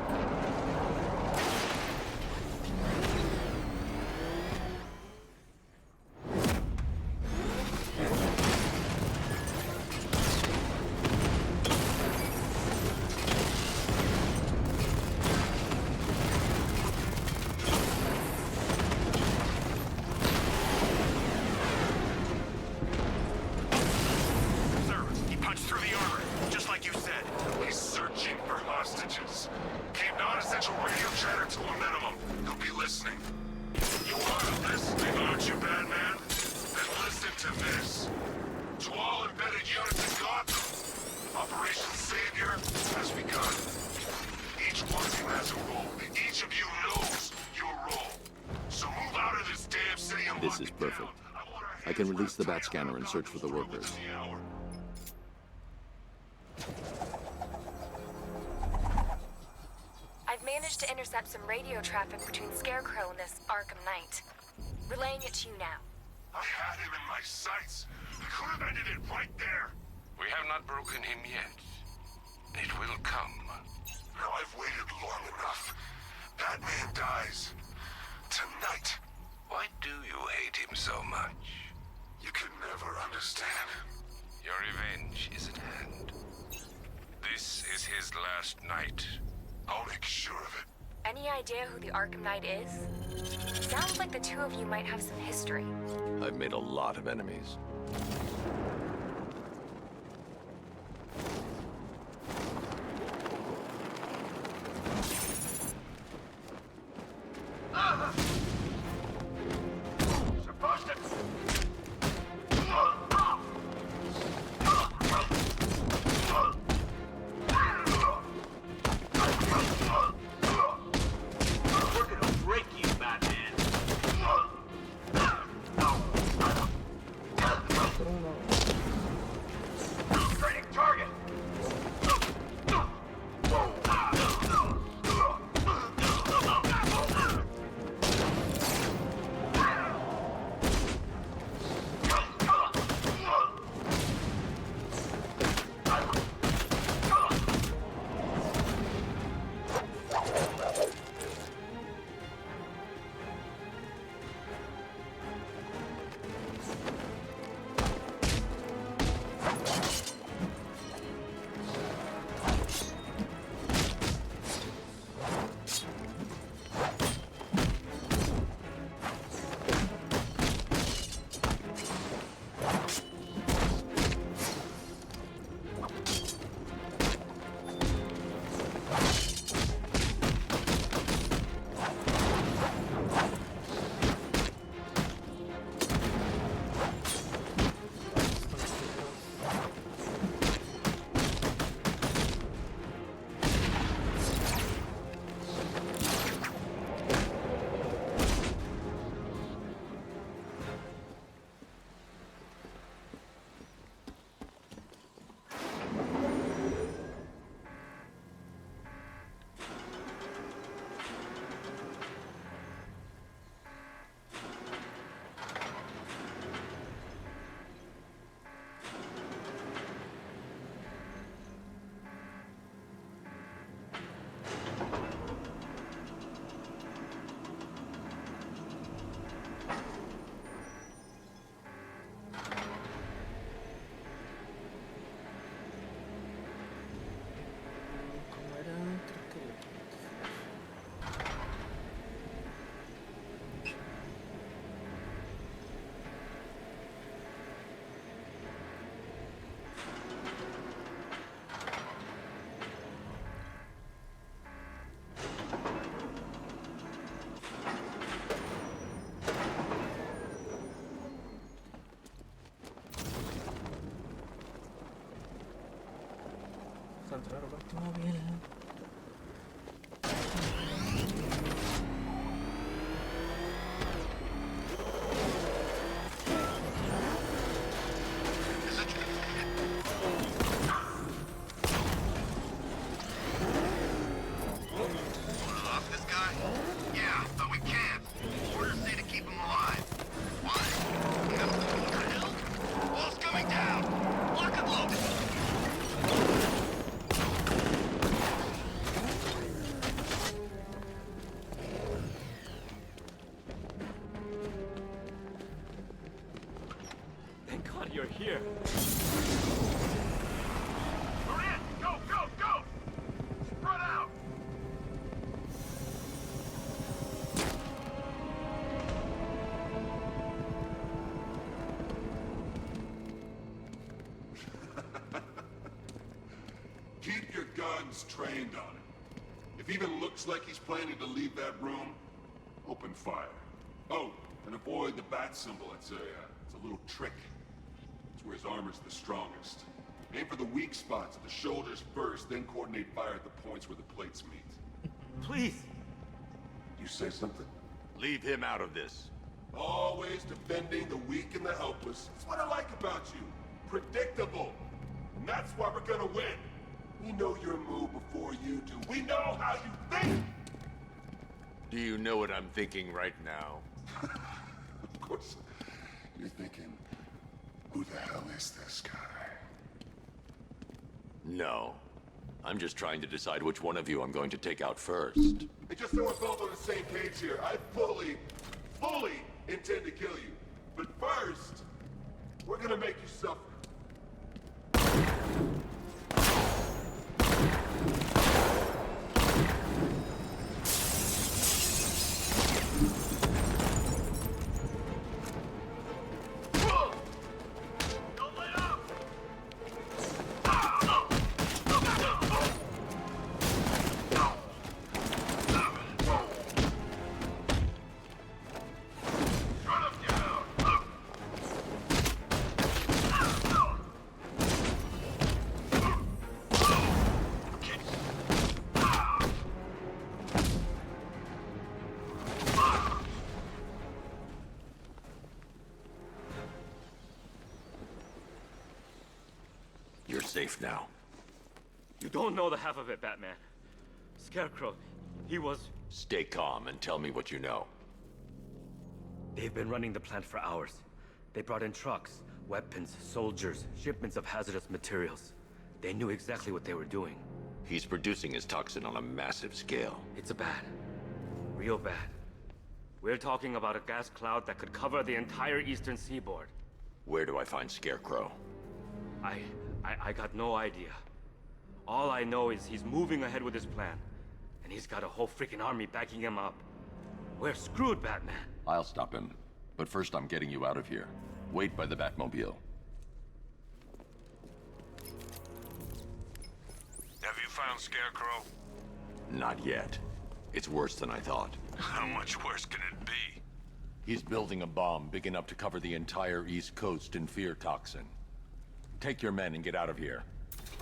This is perfect. I can release the bat scanner and search for the workers. managed to intercept some radio traffic between Scarecrow and this Arkham Knight. Relaying it to you now. I had him in my sights. I could have ended it right there. We have not broken him yet. It will come. Now I've waited long enough. Batman dies. Tonight. Why do you hate him so much? You can never understand. Your revenge is at hand. This is his last night. I'll make sure of it. Any idea who the Arkham Knight is? Sounds like the two of you might have some history. I've made a lot of enemies. Encontrar el automóvil. Off this guy? Yeah, but we can't. Orders say to keep him alive. What? What the hell? Wall's coming down! Lock and load! Thank God you're here. We're in! Go, go, go! Spread out! Keep your guns trained on him. If even looks like he's planning to leave that room, open fire. Oh, and avoid the bat symbol. It's a little trick. It's where his armor's the strongest. Aim for the weak spots at the shoulders first, then coordinate fire at the points where the plates meet. Please. You say something? Leave him out of this. Always defending the weak and the helpless. That's what I like about you. Predictable. And that's why we're gonna win. We know your move before you do. We know how you think! Do you know what I'm thinking right now? Of course, you're thinking, who the hell is this guy? No. I'm just trying to decide which one of you I'm going to take out first. Hey, just so we're both on the same page here, I fully intend to kill you. But first, we're gonna make you suffer. You're safe now. You don't know the half of it, Batman. Scarecrow, he was... Stay calm and tell me what you know. They've been running the plant for hours. They brought in trucks, weapons, soldiers, shipments of hazardous materials. They knew exactly what they were doing. He's producing his toxin on a massive scale. It's bad. Real bad. We're talking about a gas cloud that could cover the entire eastern seaboard. Where do I find Scarecrow? I got no idea. All I know is he's moving ahead with his plan. And he's got a whole freaking army backing him up. We're screwed, Batman. I'll stop him. But first I'm getting you out of here. Wait by the Batmobile. Have you found Scarecrow? Not yet. It's worse than I thought. How much worse can it be? He's building a bomb big enough to cover the entire East Coast in fear toxin. Take your men and get out of here.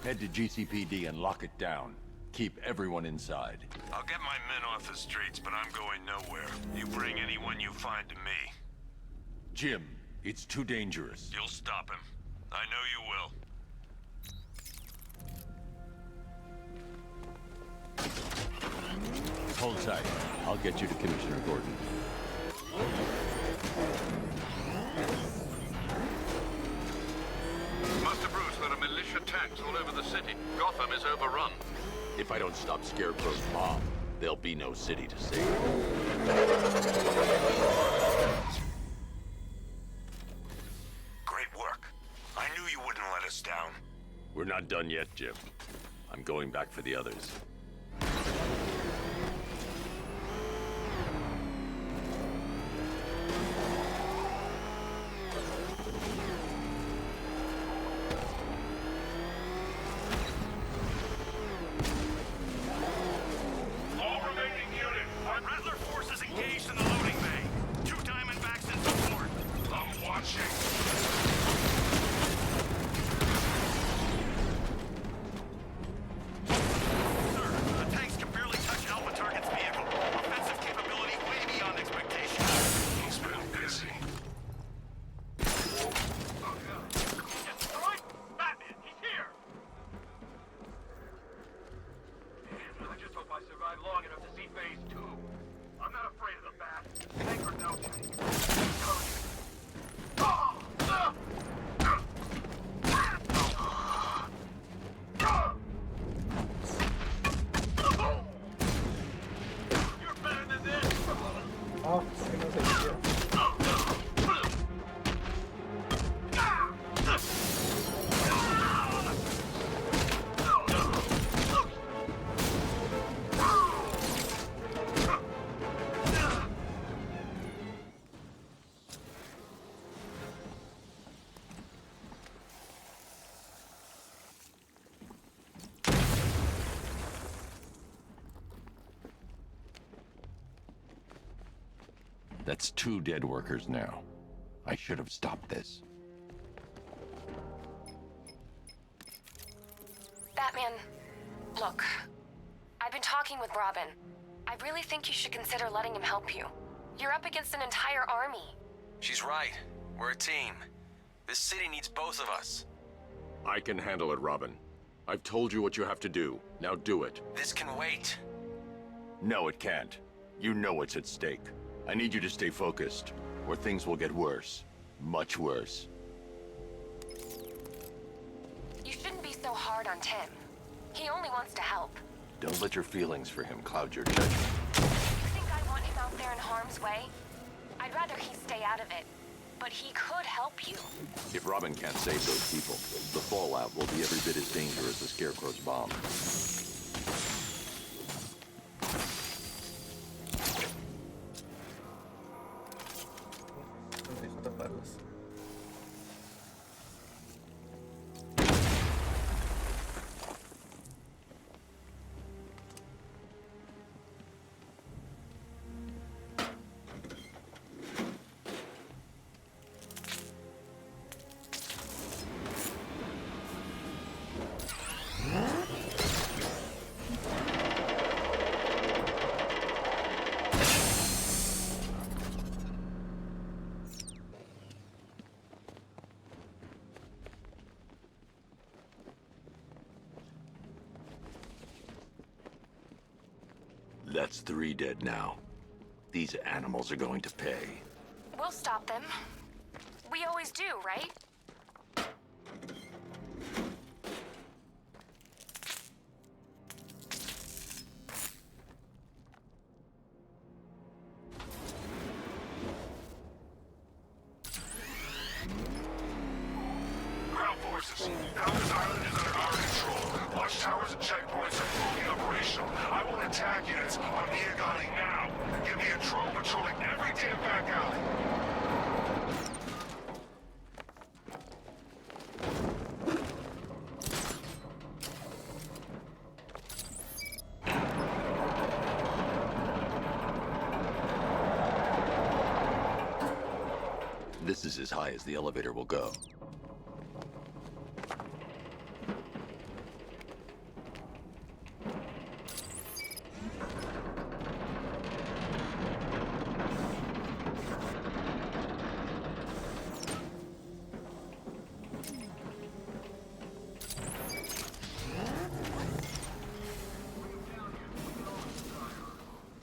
Head to GCPD and lock it down. Keep everyone inside. I'll get my men off the streets, but I'm going nowhere. You bring anyone you find to me. Jim, it's too dangerous. You'll stop him. I know you will. Hold tight. I'll get you to Commissioner Gordon. Master Bruce, there are militia tanks all over the city. Gotham is overrun. If I don't stop Scarecrow's bomb, there'll be no city to save. Great work. I knew you wouldn't let us down. We're not done yet, Jim. I'm going back for the others. That's 2 dead workers now. I should have stopped this. Batman, look. I've been talking with Robin. I really think you should consider letting him help you. You're up against an entire army. She's right. We're a team. This city needs both of us. I can handle it, Robin. I've told you what you have to do. Now do it. This can wait. No, it can't. You know what's at stake. I need you to stay focused, or things will get worse. Much worse. You shouldn't be so hard on Tim. He only wants to help. Don't let your feelings for him cloud your judgment. You think I want him out there in harm's way? I'd rather he stay out of it. But he could help you. If Robin can't save those people, the fallout will be every bit as dangerous as Scarecrow's bomb. Dejo taparlos. That's 3 dead now. These animals are going to pay. We'll stop them. We always do, right? Ground forces, now this island is under our control. Watchtowers and checkpoints are fully operational. I will attack units on Miagani now. Give me a drone patrolling every damn back alley. This is as high as the elevator will go.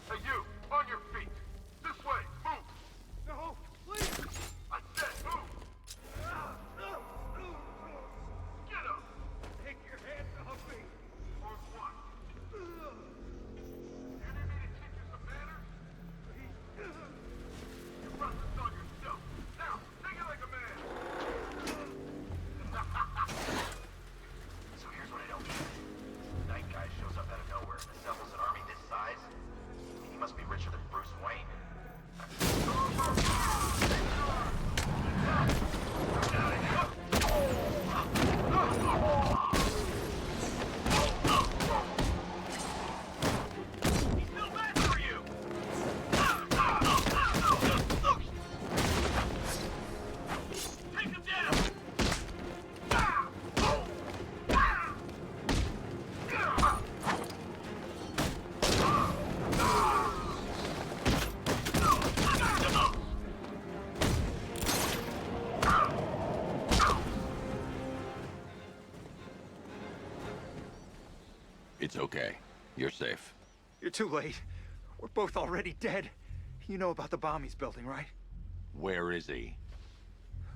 Hey, you! On your feet! This way! Move! No! Please! I said move! Get up! Take your hands off me! Or what? You need me to teach you some manners? You brought this on yourself! Now, take it like a man! So here's what I don't get. Night guy shows up out of nowhere and assembles an army this size. He must be richer than Bruce Wayne. He's still back for you! Take him down! It's okay. You're safe. You're too late. We're both already dead. You know about the bomb he's building, right? Where is he?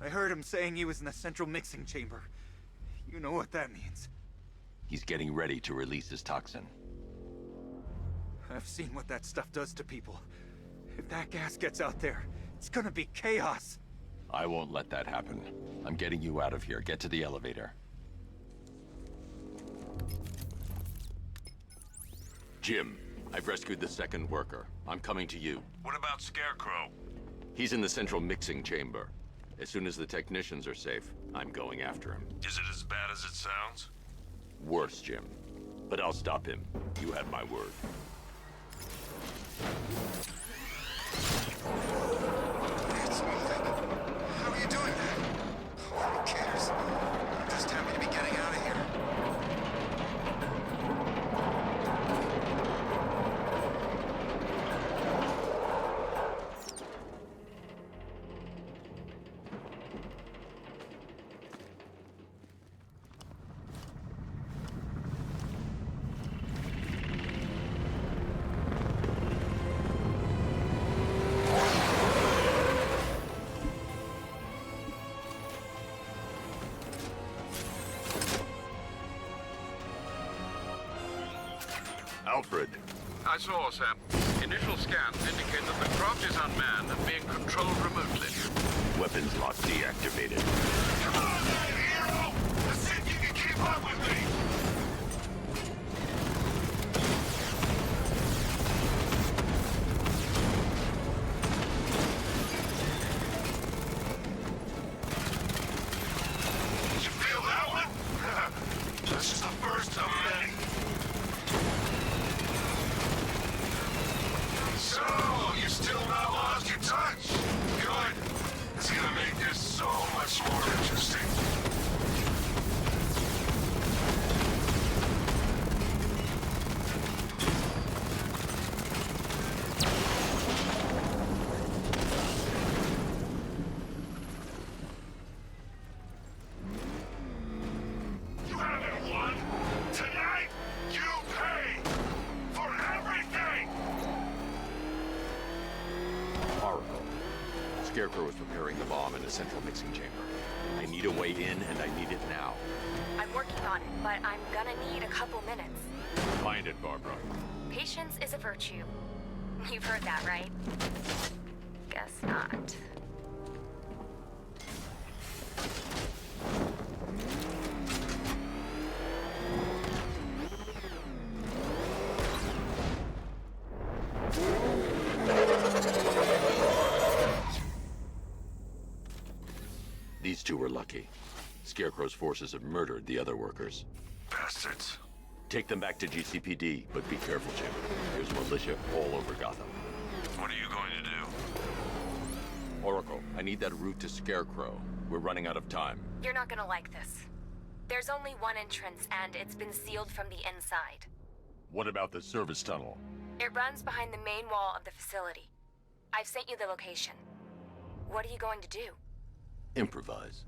I heard him saying he was in the central mixing chamber. You know what that means. He's getting ready to release his toxin. I've seen what that stuff does to people. If that gas gets out there, it's gonna be chaos. I won't let that happen. I'm getting you out of here. Get to the elevator. Jim, I've rescued the second worker. I'm coming to you. What about Scarecrow? He's in the central mixing chamber. As soon as the technicians are safe, I'm going after him. Is it as bad as it sounds? Worse, Jim. But I'll stop him. You have my word. It's moving. How are you doing that? Who cares? I'm just happy to be getting out of here. Alfred. I saw, sir. Initial scans indicate that the craft is unmanned and being controlled remotely. Weapons lock deactivated. Come on, man, hero! Let's see if you can keep up with me! Did you feel that one? That's just the first of many. So, you still not lost your touch? Good. It's gonna make this so much more interesting. You haven't won. Tonight, you pay for everything. Oracle. Scarecrow is preparing the bomb in the central mixing chamber. I need a way in, and I need it now. I'm working on it, but I'm gonna need a couple minutes. Mind it, Barbara. Patience is a virtue. You've heard that, right? Guess not. These two were lucky. Scarecrow's forces have murdered the other workers. Bastards. Take them back to GCPD, but be careful, Jim. There's militia all over Gotham. What are you going to do? Oracle, I need that route to Scarecrow. We're running out of time. You're not gonna like this. There's only one entrance, and it's been sealed from the inside. What about the service tunnel? It runs behind the main wall of the facility. I've sent you the location. What are you going to do? Improvise.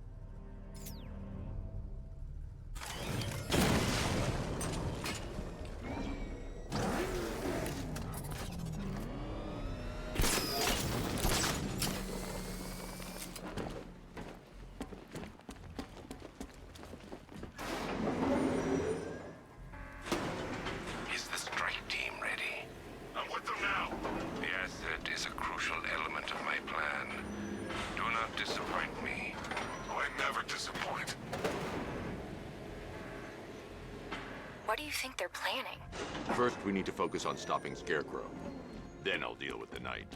Is the strike team ready? I'm with them now. The asset is a crucial element of my plan. Do not disappoint me. I never disappoint. What do you think they're planning? First, we need to focus on stopping Scarecrow. Then I'll deal with the Knight.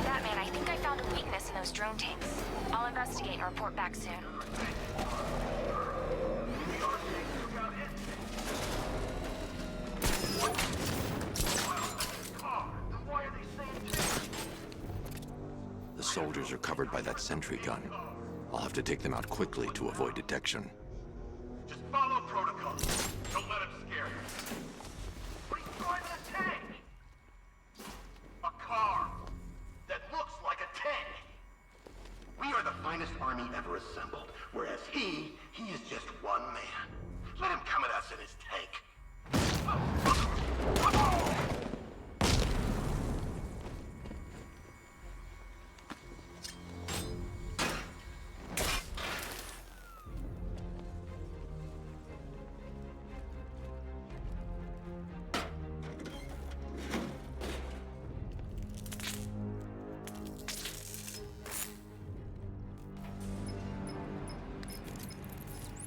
Batman, I think I found a weakness in those drone tanks. I'll investigate and report back soon. The soldiers are covered by that sentry gun. I'll have to take them out quickly to avoid detection. Just follow protocol. Don't let him scare you. What are you driving a tank? A car that looks like a tank. We are the finest army ever assembled, whereas he is just one man. Let him come at us in his tank.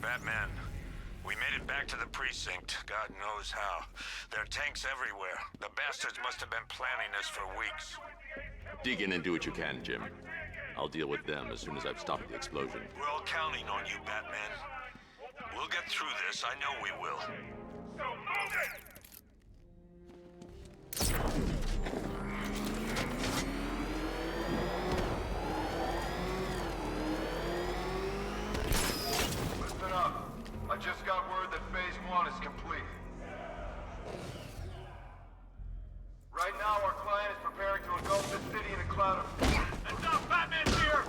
Batman, we made it back to the precinct, God knows how. There are tanks everywhere. The bastards must have been planning this for weeks. Dig in and do what you can, Jim. I'll deal with them as soon as I've stopped the explosion. We're all counting on you, Batman. We'll get through this, I know we will. So move it! Listen up. I just got word that Phase 1 is complete. Right now, our client is preparing to engulf the city in a cloud of... Enough! Batman's here!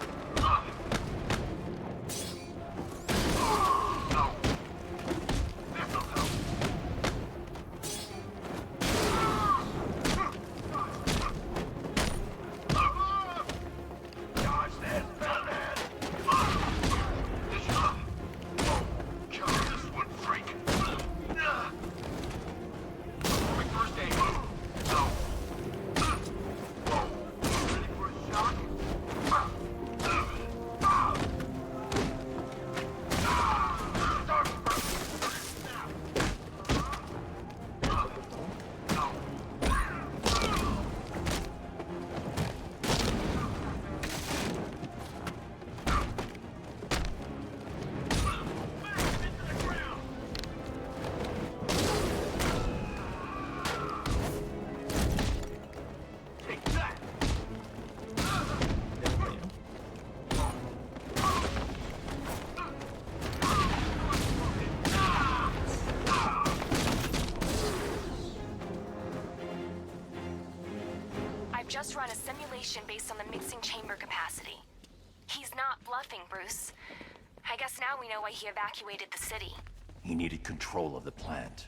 I've just run a simulation based on the mixing chamber capacity. He's not bluffing, Bruce. I guess now we know why he evacuated the city. He needed control of the plant.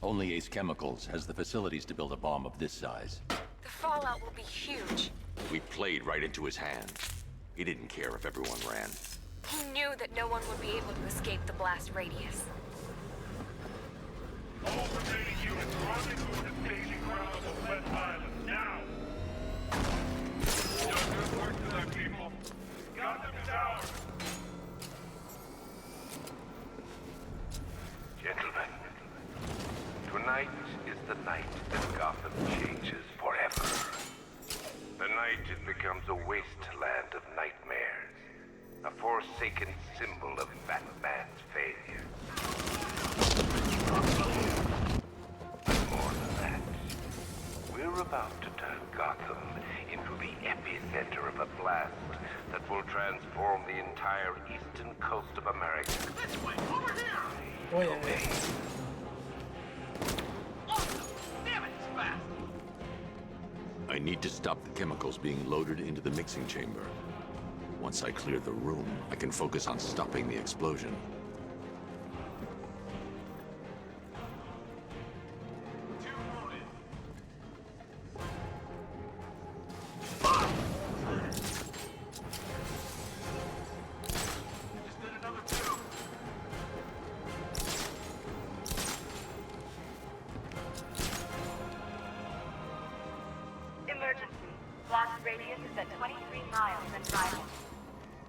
Only Ace Chemicals has the facilities to build a bomb of this size. The fallout will be huge. We played right into his hands. He didn't care if everyone ran. He knew that no one would be able to escape the blast radius. All remaining units rendezvous at the staging grounds of West Island, now! You've done good work tonight, people. Gotham is ours! Gentlemen, tonight is the night that Gotham changes forever. The night it becomes a wasteland of nightmares, a forsaken symbol of Batman's failure. But more than that, we're about to turn Gotham into the epicenter of a blast that will transform the entire eastern coast of America. This way, over here! Oye, Awesome! Damn it, it's fast! I need to stop the chemicals being loaded into the mixing chamber. Once I clear the room, I can focus on stopping the explosion. Emergency. Blast radius is at 23 miles and driving.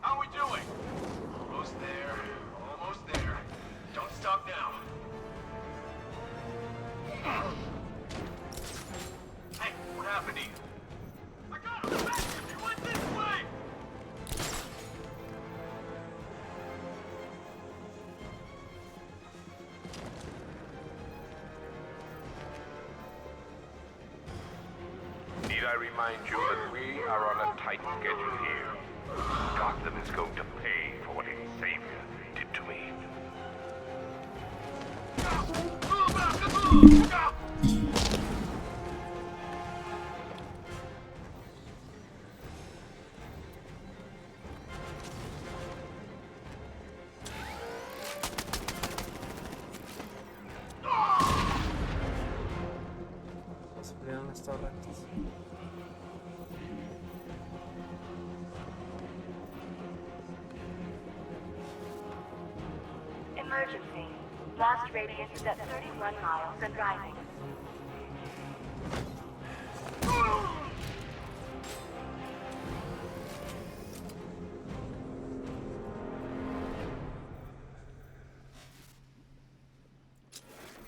How we doing? Almost there. Almost there. Don't stop now. Hey, what happened to you? I got him back! He went this way! Need I remind you that we are on a tight schedule here? Gotham is going to pay for what its savior did to me. se pelearon las torretas. Emergency. Blast radius is at 31 miles and rising.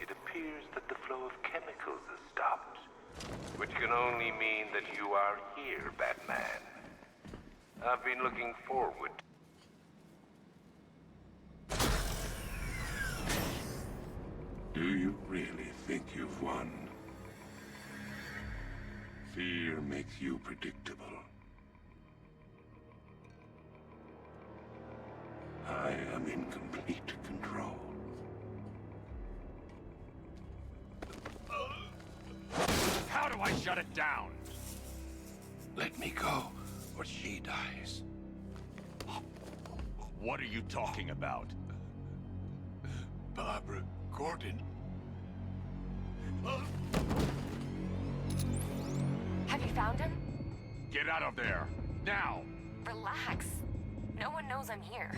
It appears that the flow of chemicals has stopped, which can only mean that you are here, Batman. I've been looking forward. Do you really think you've won? Fear makes you predictable. I am in complete control. How do I shut it down? Let me go, or she dies. What are you talking about? Barbara Gordon. Have you found him? Get out of there! Now! Relax. No one knows I'm here.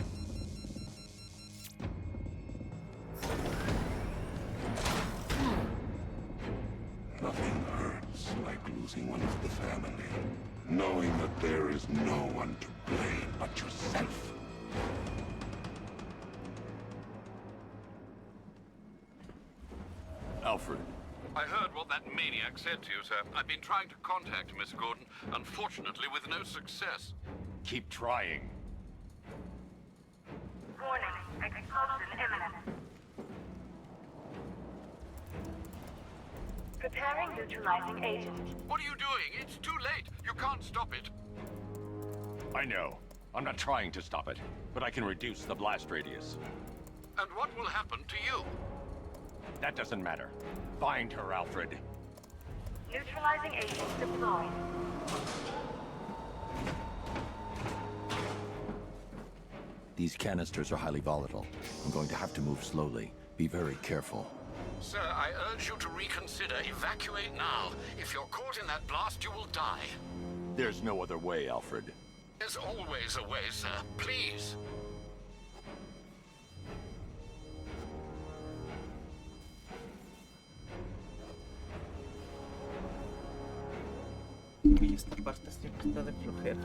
Nothing hurts like losing one of the family. Knowing that there is no one to blame but yourself. Alfred. I heard what that maniac said to you, sir. I've been trying to contact Miss Gordon, unfortunately with no success. Keep trying. Warning. Expulsion imminent. Preparing neutralizing agent. What are you doing? It's too late. You can't stop it. I know. I'm not trying to stop it, but I can reduce the blast radius. And what will happen to you? That doesn't matter. Find her, Alfred. Neutralizing agent deployed. These canisters are highly volatile. I'm going to have to move slowly. Be very careful. Sir, I urge you to reconsider. Evacuate now. If you're caught in that blast, you will die. There's no other way, Alfred. There's always a way, sir. Please. Y esta parte siempre está de flojera.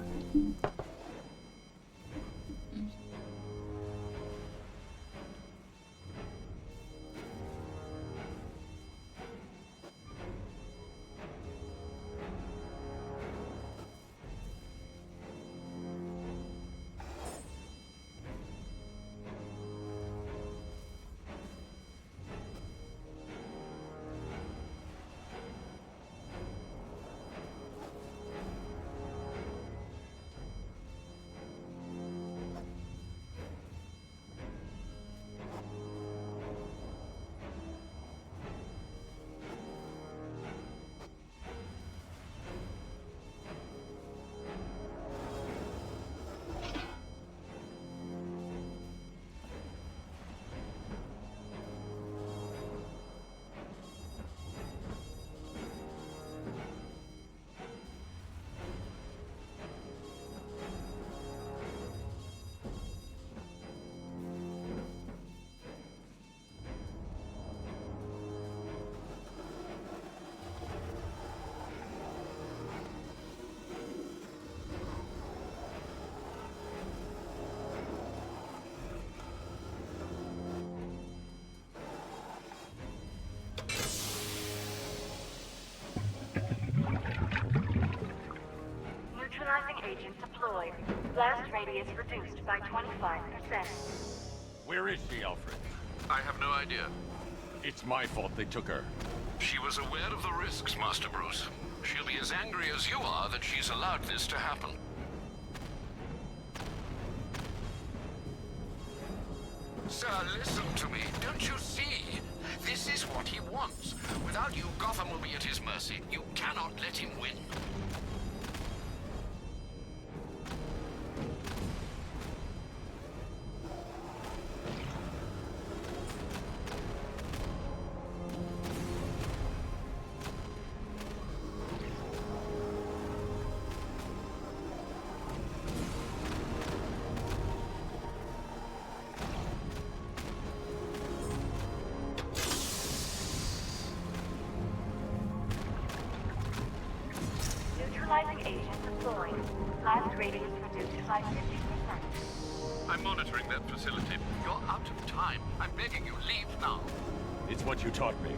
Neutralizing agent deployed. Blast radius reduced by 25%. Where is she, Alfred? I have no idea. It's my fault they took her. She was aware of the risks, Master Bruce. She'll be as angry as you are that she's allowed this to happen. Sir, listen to me. Don't you see? This is what he wants. Without you, Gotham will be at his mercy. You cannot let him win. Neutralizing agent deployed. Blast radius reduced by 50%. I'm monitoring that facility. You're out of time. I'm begging you, leave now. It's what you taught me.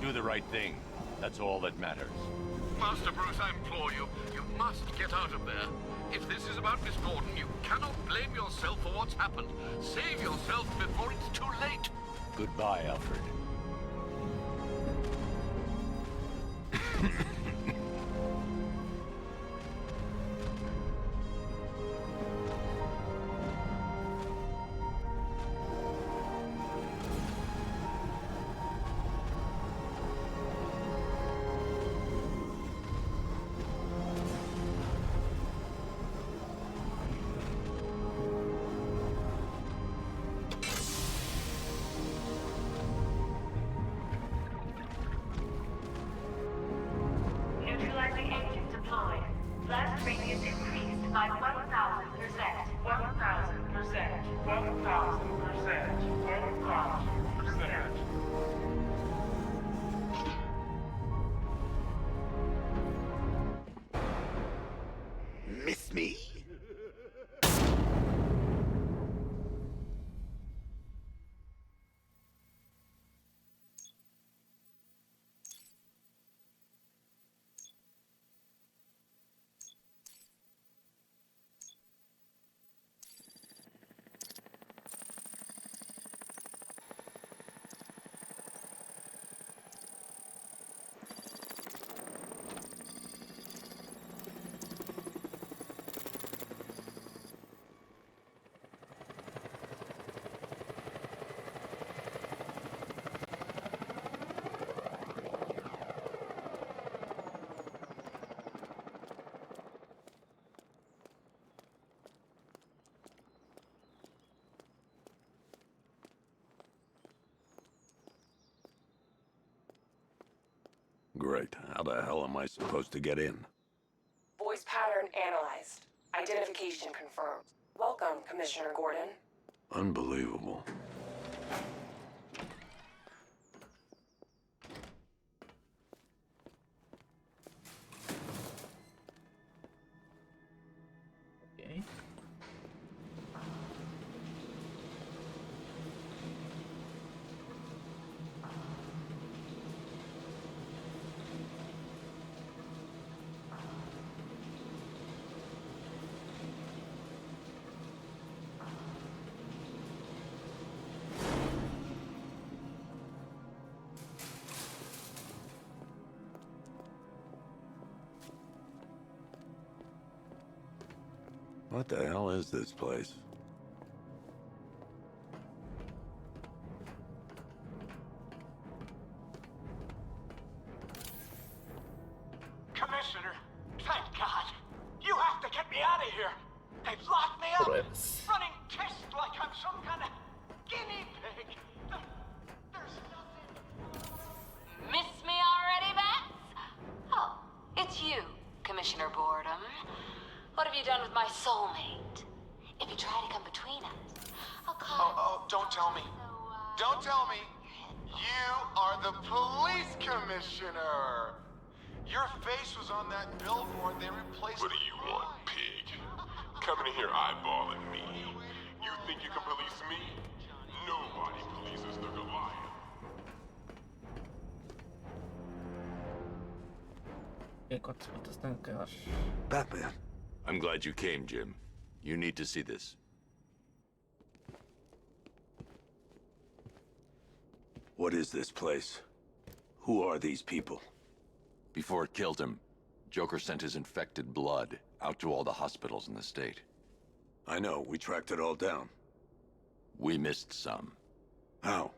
Do the right thing. That's all that matters. Master Bruce, I implore you, you must get out of there. If this is about Miss Gordon, you cannot blame yourself for what's happened. Save yourself before it's too late. Goodbye, Alfred. Neutralizing agent deployed. Blast radius increased by 1,000%. 1,000%. 1,000%. 1,000%. Miss me? right. How the hell am I supposed to get in? Voice pattern analyzed. Identification confirmed. Welcome, Commissioner Gordon. Unbelievable. Okay. What the hell is this place? Commissioner, thank God. You have to get me out of here. They've locked me up, running tests like I'm some kind of guinea pig. There's nothing. Miss me already, Bats? Oh, it's you, Commissioner Boredom. What have you done with my soulmate? If you try to come between us, I'll call... Oh, don't tell me. Don't tell me. You are the police commissioner. Your face was on that billboard they replaced. What do you want, pig? Coming in here eyeballing me. You think you can police me? Nobody polices the Goliath. ¿Cuántas tengo que dar? Batman. I'm glad you came, Jim. You need to see this. What is this place? Who are these people? Before it killed him, Joker sent his infected blood out to all the hospitals in the state. I know, we tracked it all down. We missed some. How?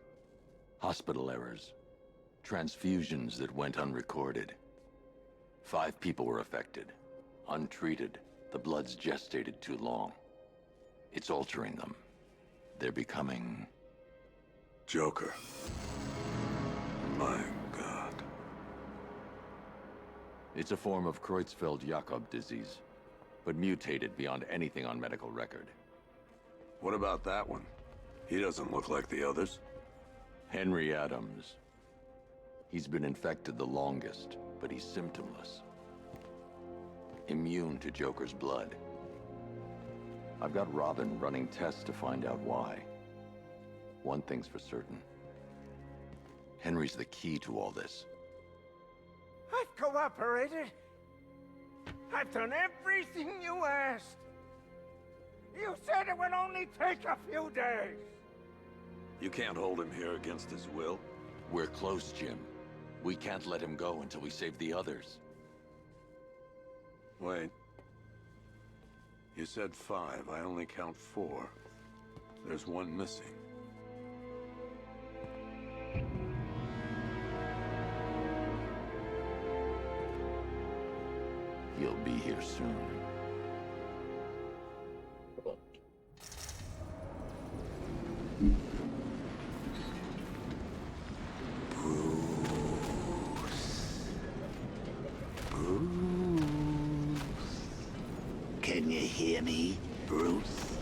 Hospital errors. Transfusions that went unrecorded. 5 people were affected. Untreated, the blood's gestated too long. It's altering them. They're becoming... Joker. My God. It's a form of Creutzfeldt-Jakob disease, but mutated beyond anything on medical record. What about that one? He doesn't look like the others. Henry Adams. He's been infected the longest, but he's symptomless. Immune to Joker's blood. I've got Robin running tests to find out why. One thing's for certain. Henry's the key to all this. I've cooperated. I've done everything you asked. You said it would only take a few days. You can't hold him here against his will. We're close, Jim. We can't let him go until we save the others. Wait. You said 5. I only count 4. There's one missing. He'll be here soon. Can you hear me, Bruce?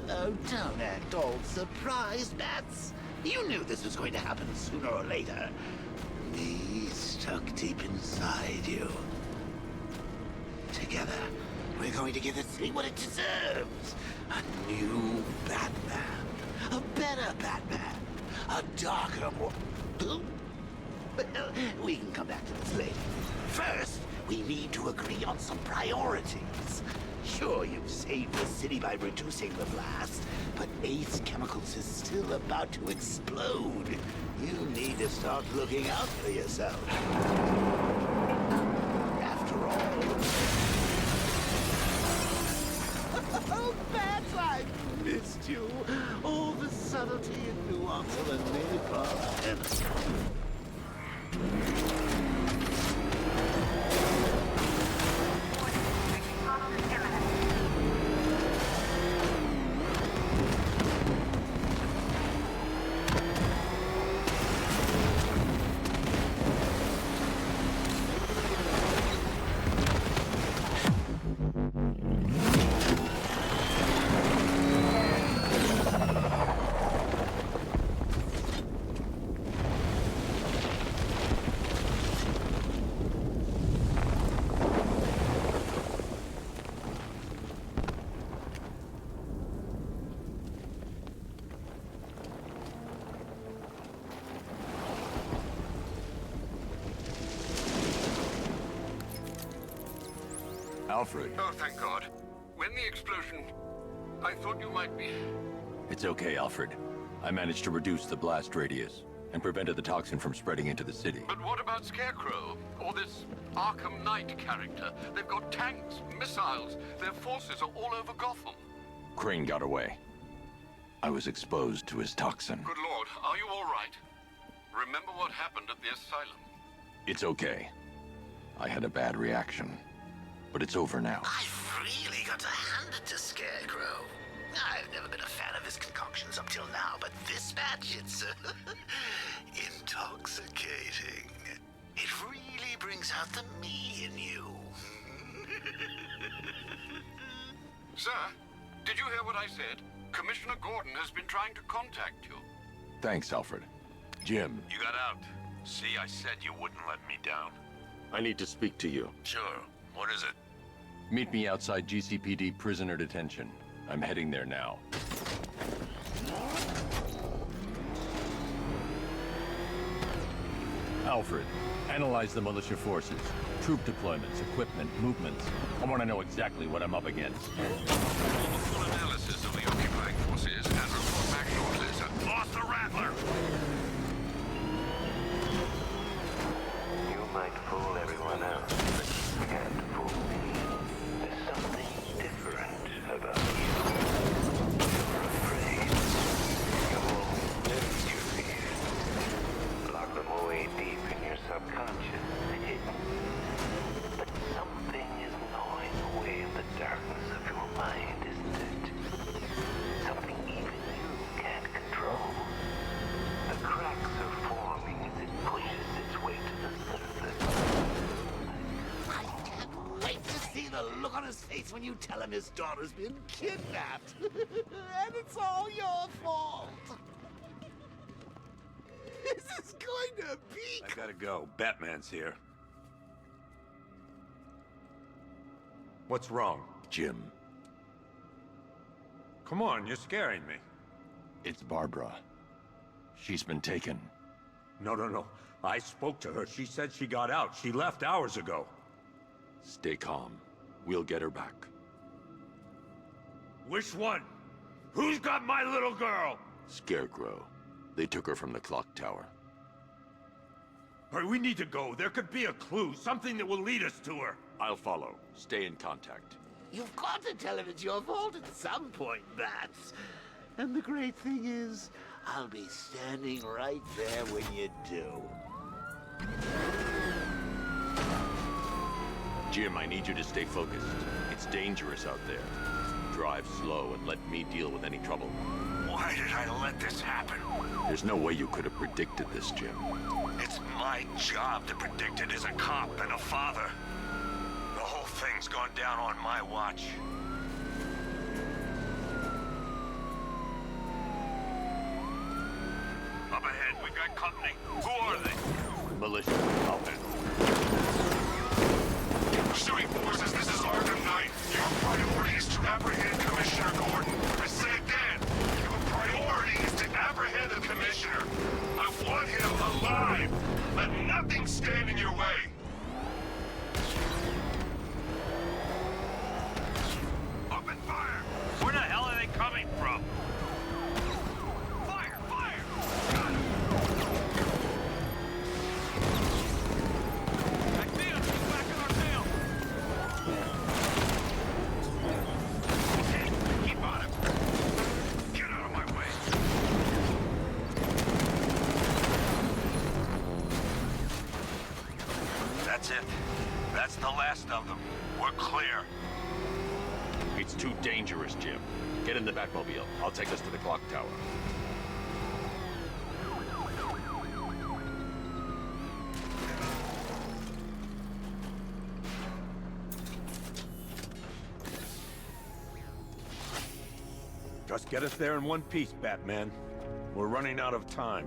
Oh, don't act all surprised, Bats. You knew this was going to happen sooner or later. Me stuck deep inside you. Together, we're going to give the city what it deserves. A new Batman. A better Batman. A darker, more... Well, we can come back to this later. First, we need to agree on some priorities. Sure, you've saved the city by reducing the blast, but Ace Chemicals is still about to explode. You need to start looking out for yourself. After all... Oh, Bats, I missed you. All the subtlety and nuance of a napalm. Alfred. Oh, thank God. When the explosion... I thought you might be... It's okay, Alfred. I managed to reduce the blast radius and prevented the toxin from spreading into the city. But what about Scarecrow? Or this Arkham Knight character? They've got tanks, missiles. Their forces are all over Gotham. Crane got away. I was exposed to his toxin. Good Lord, are you all right? Remember what happened at the asylum? It's okay. I had a bad reaction. But it's over now. I've really got to hand it to Scarecrow. I've never been a fan of his concoctions up till now, but this batch, it's intoxicating. It really brings out the me in you. Sir, did you hear what I said? Commissioner Gordon has been trying to contact you. Thanks, Alfred. Jim. You got out. See, I said you wouldn't let me down. I need to speak to you. Sure. What is it? Meet me outside GCPD prisoner detention. I'm heading there now. Alfred, analyze the militia forces, troop deployments, equipment, movements. I want to know exactly what I'm up against. Full analysis of the occupying forces and report back shortly, sir. Lost the Rattler! You might fool everyone else, but you can't fool me. There's something different about you. You're afraid. You won't live your fears. Lock them away deep in your subconscious, hidden. But something is gnawing away in the darkness of your mind, isn't it? Something even you can't control. The cracks are forming as it pushes its way to the surface. I can't wait to see the look on his face when you tell him his daughter's been kidnapped. And it's all your fault. This is going to be... I gotta go. Batman's here. What's wrong? Jim. Come on, you're scaring me. It's Barbara. She's been taken. No. I spoke to her. She said she got out. She left hours ago. Stay calm. We'll get her back. Which one? Who's got my little girl? Scarecrow. They took her from the clock tower. All right, we need to go. There could be a clue, something that will lead us to her. I'll follow. Stay in contact. You've got to tell him it's your fault at some point, Bats. And the great thing is, I'll be standing right there when you do. Jim, I need you to stay focused. It's dangerous out there. Drive slow and let me deal with any trouble. Why did I let this happen? There's no way you could have predicted this, Jim. It's my job to predict it as a cop and a father. The whole thing's gone down on my watch. Up ahead, we've got company. Who are they? Militia. I'll handle. Pursuing forces, this is Arkham Knight. Your priority is to apprehend Commissioner Gordon. I say again, your priority is to apprehend the Commissioner. I want him alive. Let nothing stand in your way. Open fire! Where the hell are they coming from? Fire! Fire! I see him! He's back in our tail! Okay, keep on him! Get out of my way! That's it. That's the last of them. We're clear. It's too dangerous, Jim. Get in the Batmobile. I'll take us to the clock tower. Just get us there in one piece, Batman. We're running out of time.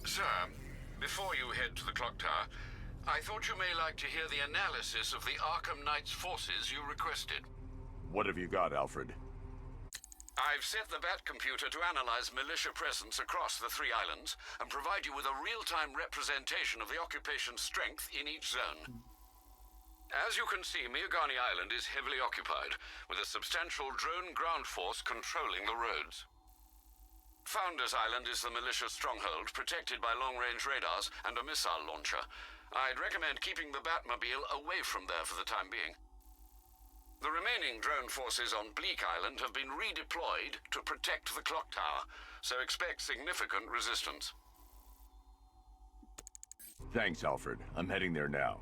Sir, before you head to the clock tower, I thought you may like to hear the analysis of the Arkham Knight's forces you requested. What have you got, Alfred? I've set the Bat computer to analyze militia presence across the 3 islands and provide you with a real-time representation of the occupation's strength in each zone. As you can see, Miagani Island is heavily occupied, with a substantial drone ground force controlling the roads. Founders Island is the militia stronghold, protected by long-range radars and a missile launcher. I'd recommend keeping the Batmobile away from there for the time being. The remaining drone forces on Bleak Island have been redeployed to protect the clock tower, so expect significant resistance. Thanks, Alfred. I'm heading there now.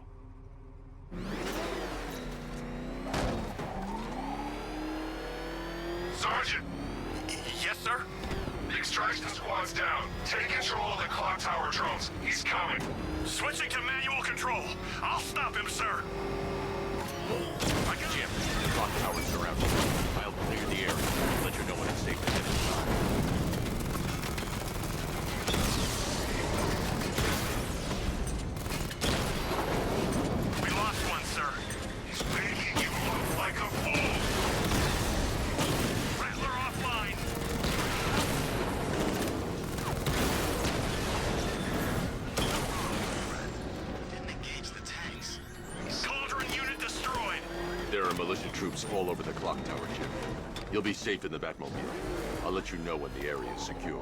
Sergeant! Yes, sir? The extraction squad's down. Take control of the clock tower drones. He's coming. Switching to manual control. I'll stop him, sir. Jim, the clock tower's surrounded. I'll clear the area. Let you know when it's safe to get inside. We lost one, sir. He's making you look like a fool. Rattler offline. Didn't engage the tanks. Cauldron unit destroyed. There are militia troops all over the clock tower, Jim. You'll be safe in the Batmobile. I'll let you know when the area is secure.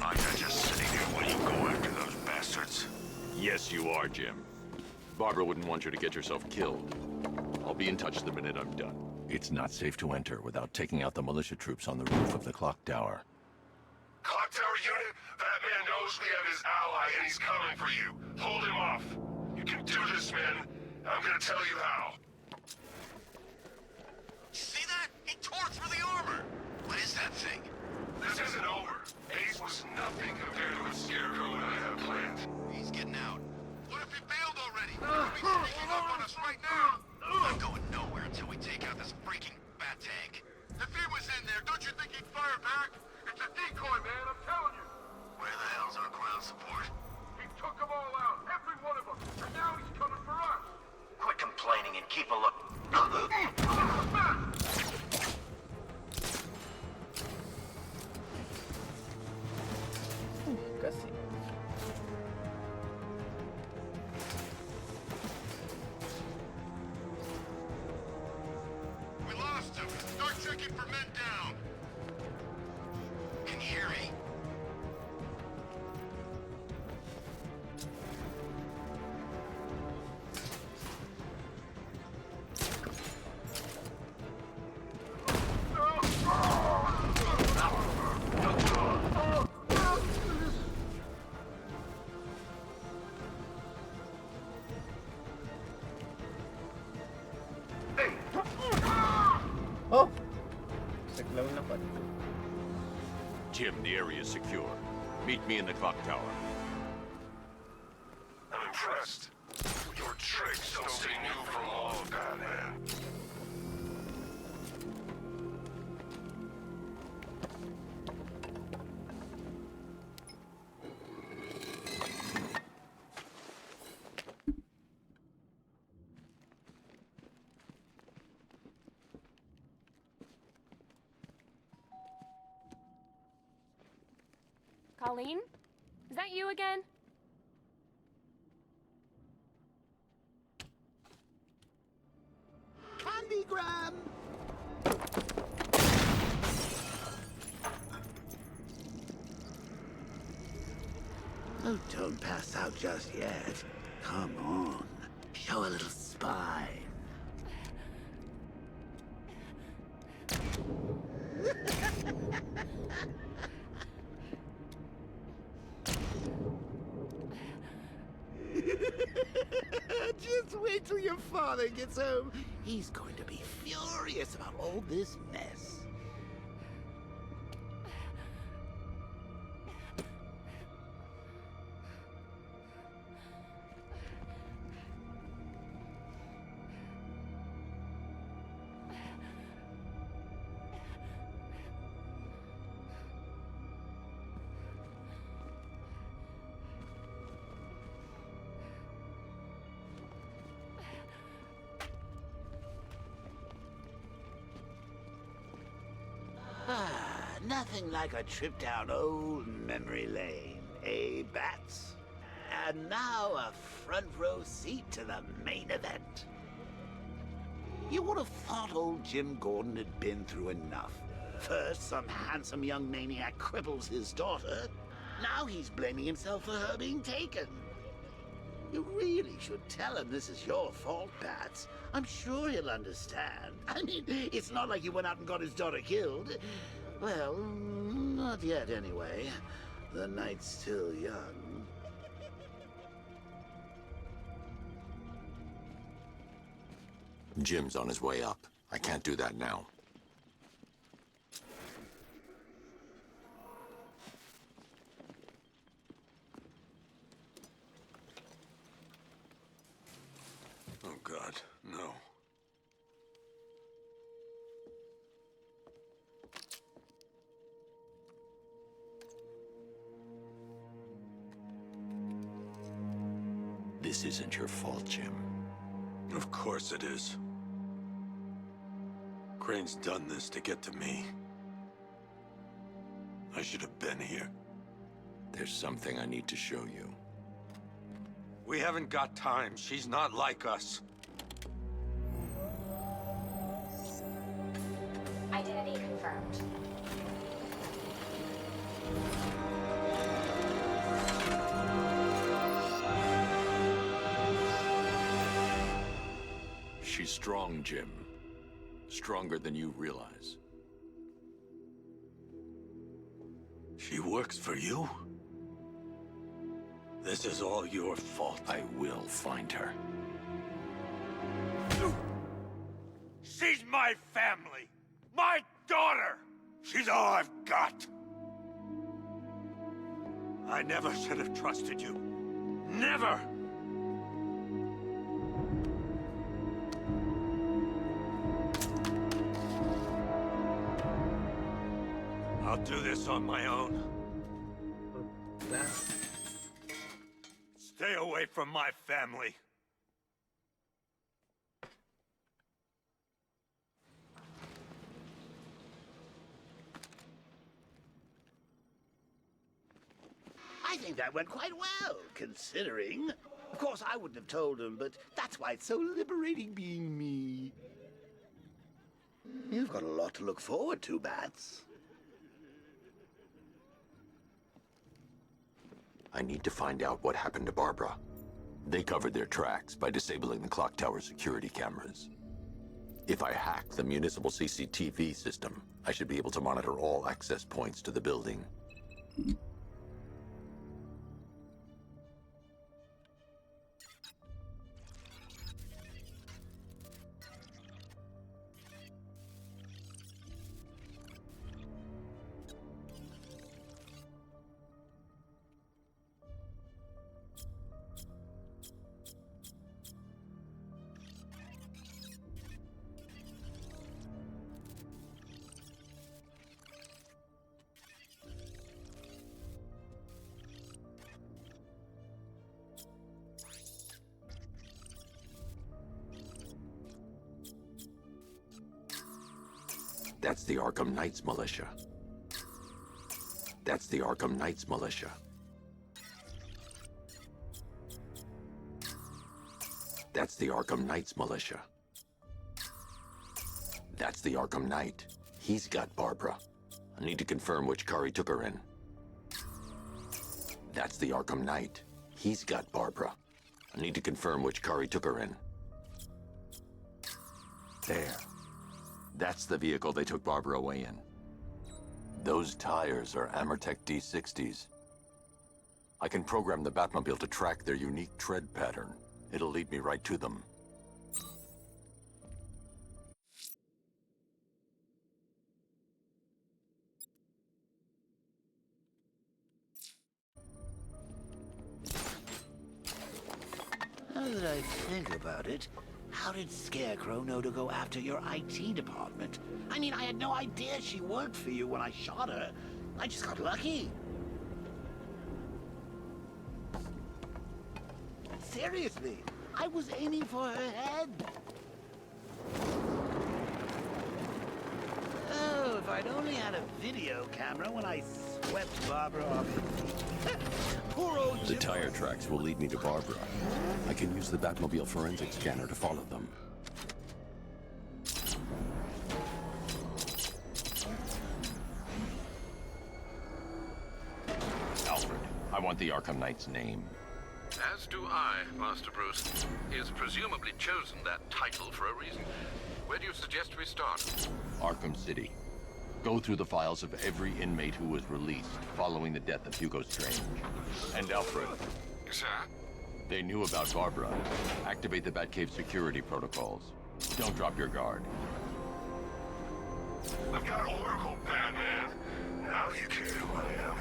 I'm not just sitting here waiting to go after those bastards. Yes, you are, Jim. Barbara wouldn't want you to get yourself killed. I'll be in touch the minute I'm done. It's not safe to enter without taking out the militia troops on the roof of the clock tower. Clock tower unit, that man knows we have his ally and he's coming for you. Hold him off. You can do this, man. I'm gonna tell you how. See that? He tore through the armor. What is that thing? This isn't over. Ace was nothing compared to what Scarecrow and I have planned. He's getting out. What if he bailed already? He'll be sneaking up on us right now. I'm going nowhere until we take out this freaking bat tank. If he was in there, don't you think he'd fire back? It's a decoy, man, I'm telling you. Where the hell's our ground support? He took them all out, every one of them, and now he's coming for us. Quit complaining and keep a look. Casi. We lost him. Start checking for men down. Can you hear me? Oh! Saglaw na pa. Jim, the area is secure. Meet me in the clock tower. I'm impressed. Your tricks don't stay new for long, Batman. Colleen? Is that you again? Candygram! Oh, don't pass out just yet. Come on. Show a little spine. Just wait till your father gets home. He's going to be furious about all this mess. Ah. Nothing like a trip down old memory lane, eh, Bats? And now a front row seat to the main event. You would have thought old Jim Gordon had been through enough. First, some handsome young maniac cripples his daughter. Now he's blaming himself for her being taken. You really should tell him this is your fault, Bats. I'm sure he'll understand. I mean, it's not like you went out and got his daughter killed. Well, not yet anyway. The night's still young. Jim's on his way up. I can't do that now. Oh, God, no. This isn't your fault, Jim. Of course it is. Crane's done this to get to me. I should have been here. There's something I need to show you. We haven't got time. She's not like us. Identity confirmed. She's strong, Jim. Stronger than you realize. She works for you? This is all your fault. I will find her. She's my family! My daughter! She's all I've got! I never should have trusted you. Never! I'll do this on my own. Stay away from my family. I think that went quite well, considering. Of course, I wouldn't have told him, but that's why it's so liberating being me. You've got a lot to look forward to, Bats. I need to find out what happened to Barbara. They covered their tracks by disabling the clock tower security cameras. If I hack the municipal CCTV system, I should be able to monitor all access points to the building. That's the Arkham Knight's militia. That's the Arkham Knight's militia. That's the Arkham Knight's militia. That's the Arkham Knight. He's got Barbara. I need to confirm which car he took her in. That's the Arkham Knight. He's got Barbara. I need to confirm which car he took her in. There. That's the vehicle they took Barbara away in. Those tires are Amertech D60s. I can program the Batmobile to track their unique tread pattern. It'll lead me right to them. Now that I think about it, how did Scarecrow know to go after your IT department? I mean, I had no idea she worked for you when I shot her. I just got lucky. Seriously, I was aiming for her head. Oh, if I'd only had had a video camera when I swept Barbara off her feet. Poor old The tire tracks will lead me to Barbara. I can use the Batmobile forensic scanner to follow them. Alfred, I want the Arkham Knight's name. As do I, Master Bruce. He has presumably chosen that title for a reason. Where do you suggest we start? Arkham City. Go through the files of every inmate who was released following the death of Hugo Strange. And Alfred. Sir? They knew about Barbara. Activate the Batcave security protocols. Don't drop your guard. I've got Oracle, Batman. Now you care who I am.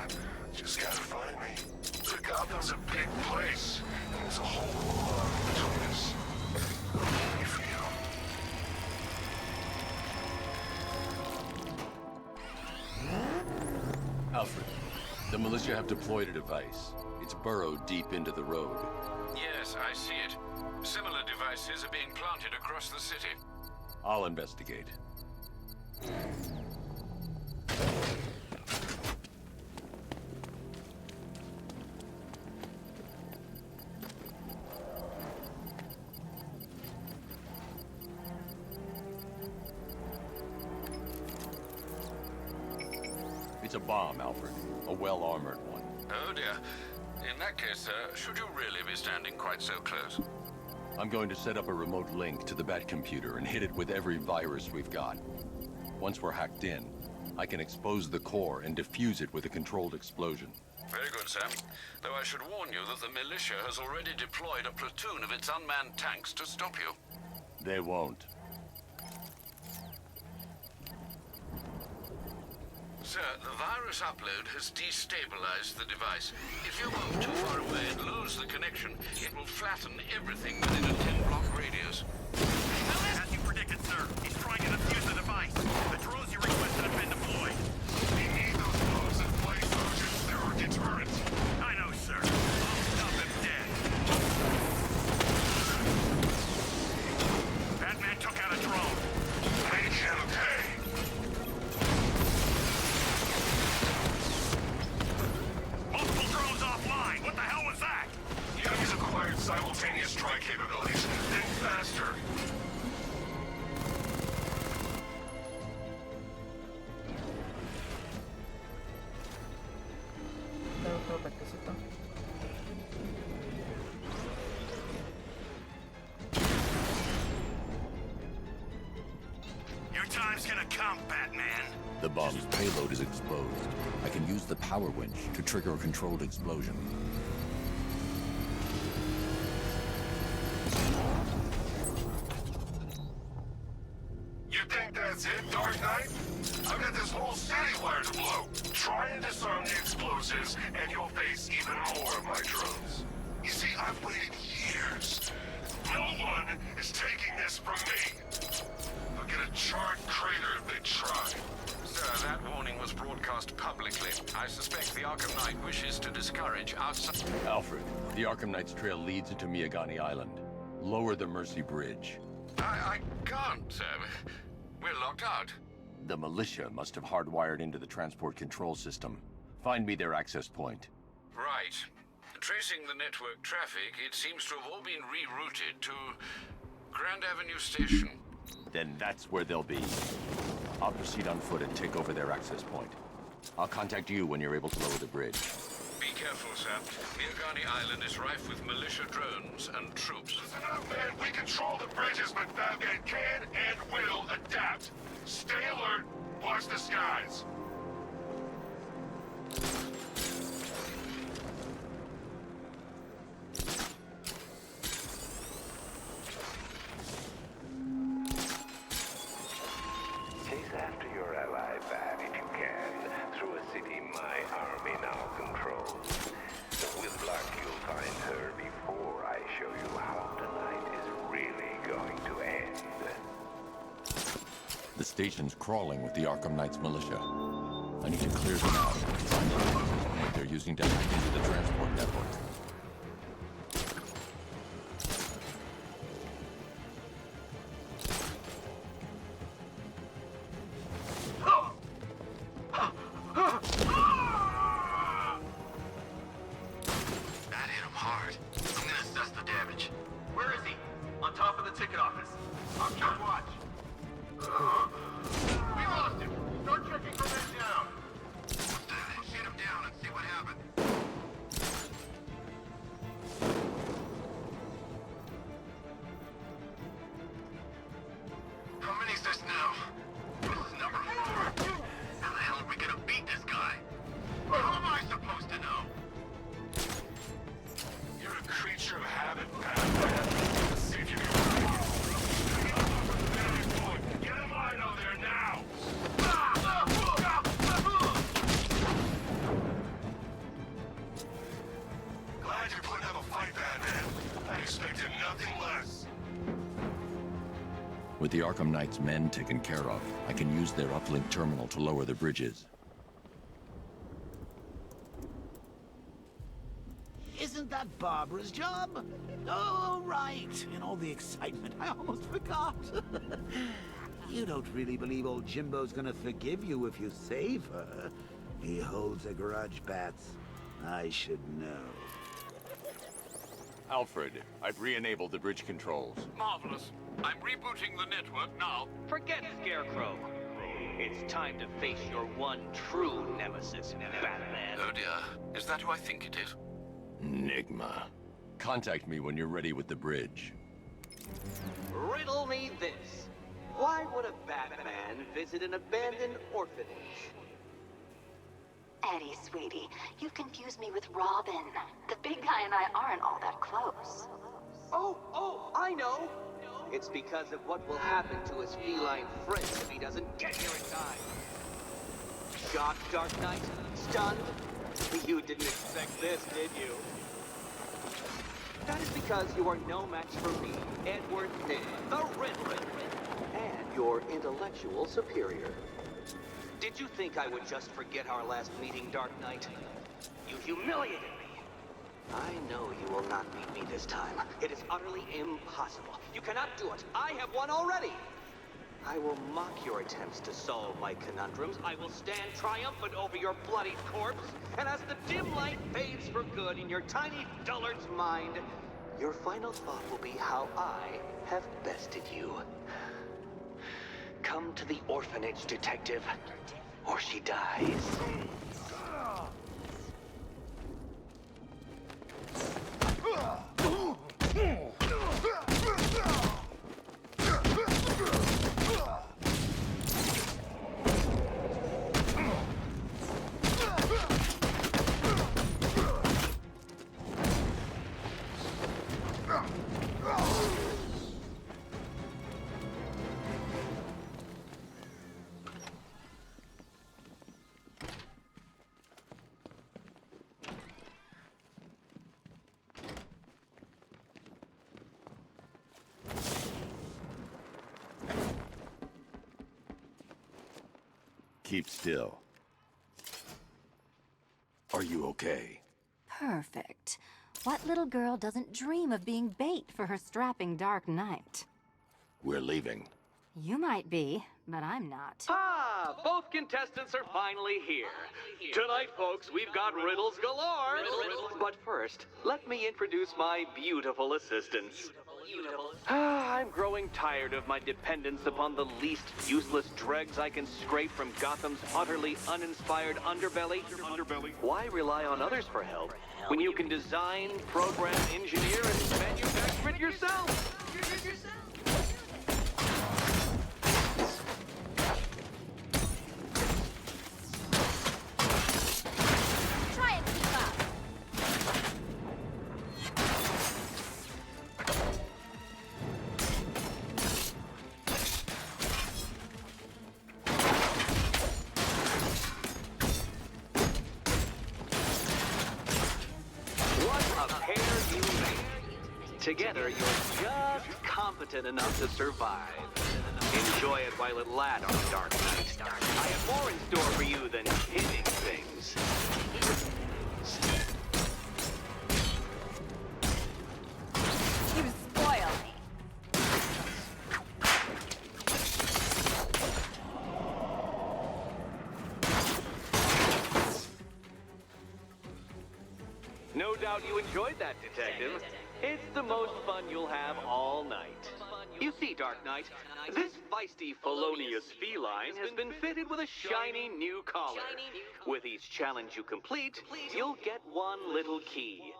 Just gotta find me. The Gotham's a big place, and there's a whole lot between us. You feel? Alfred, the militia have deployed a device. It's burrowed deep into the road. Yes, I see it. Similar devices are being planted across the city. I'll investigate. It's a bomb, Alfred. A well-armored one. Oh dear. In that case, sir, should you really be standing quite so close? I'm going to set up a remote link to the Batcomputer and hit it with every virus we've got. Once we're hacked in, I can expose the core and defuse it with a controlled explosion. Very good, sir. Though I should warn you that the militia has already deployed a platoon of its unmanned tanks to stop you. They won't. Sir, the virus upload has destabilized the device. If you move too far away and lose the connection, it will flatten everything within a 10-block radius. As you predicted, sir, he's trying to defuse the device. The drones you requested have been deployed. We need those drones in place, Sergeant. They're our deterrent. I know, sir. I'll stop him dead. Batman took out a drone. Make him pay. Multiple drones offline. What the hell was that? The enemy's acquired simultaneous strike capabilities. Think faster. Dale otro ataquecito. Your time's gonna come, Batman. The bomb's payload is exposed. I can use the power winch to trigger a controlled explosion. You think that's it, Dark Knight? I've got this whole city wired to blow. Try and disarm the explosives, and you'll face even more of my drones. You see, I've waited years. No one is taking this from me. They'll get a charred crater if they try. Sir, that warning was broadcast publicly. I suspect the Arkham Knight wishes to discourage outside... Alfred, the Arkham Knight's trail leads into Miagani Island. Lower the Mercy Bridge. I can't, sir. We're locked out. The militia must have hardwired into the transport control system. Find me their access point. Right. Tracing the network traffic, it seems to have all been rerouted to Grand Avenue Station. Then that's where they'll be. I'll proceed on foot and take over their access point. I'll contact you when you're able to lower the bridge. Be careful, sir. Miagani Island is rife with militia drones and troops. Listen up, man. We control the bridges, but Batman can and will adapt. Stay alert. Watch the skies. Chase after your ally, Bat, if you can, through a city my army now controls. With luck, you'll find her before I show you how tonight is really going to end. The station's crawling with the Arkham Knight's militia. I need to clear them out and find the access point they're using to hack into the transport network. With the Arkham Knight's men taken care of, I can use their uplink terminal to lower the bridges. Isn't that Barbara's job? Oh, right. In all the excitement, I almost forgot. You don't really believe old Jimbo's gonna forgive you if you save her. He holds a grudge, Bats. I should know. Alfred, I've re-enabled the bridge controls. Marvelous. I'm rebooting the network now. Forget Scarecrow. It's time to face your one true nemesis, Batman. Oh dear. Is that who I think it is? Enigma. Contact me when you're ready with the bridge. Riddle me this. Why would a Batman visit an abandoned orphanage? Eddie, sweetie, you've confused me with Robin. The big guy and I aren't all that close. Oh, I know! It's because of what will happen to his feline friends if he doesn't get here in time. Shocked, Dark Knight? Stunned? You didn't expect this, did you? That is because you are no match for me, Edward Nygma, the Riddler, and your intellectual superior. Did you think I would just forget our last meeting, Dark Knight? You humiliated me. I know you will not beat me this time. It is utterly impossible. You cannot do it. I have won already. I will mock your attempts to solve my conundrums. I will stand triumphant over your bloodied corpse. And as the dim light fades for good in your tiny dullard's mind, your final thought will be how I have bested you. Come to the orphanage, detective, or she dies. Keep still. Are you okay? Perfect. What little girl doesn't dream of being bait for her strapping Dark Knight? We're leaving. You might be, but I'm not. Ah, both contestants are finally here. Tonight, folks, we've got riddles galore. But first, let me introduce my beautiful assistants. I'm growing tired of my dependence upon the least useless dregs I can scrape from Gotham's utterly uninspired underbelly. Why rely on others for help when you can design, program, engineer, and manufacture it yourself? Try and keep up. Together, you're just competent enough to survive. Enjoy it while it lasts, Dark Knight. I have more in store for you than hitting things. You spoil me. No doubt you enjoyed that, Detective. It's the most fun you'll have all night. You see, Dark Knight, this feisty, felonious feline has been fitted with a shiny new collar. With each challenge you complete, you'll get one little key.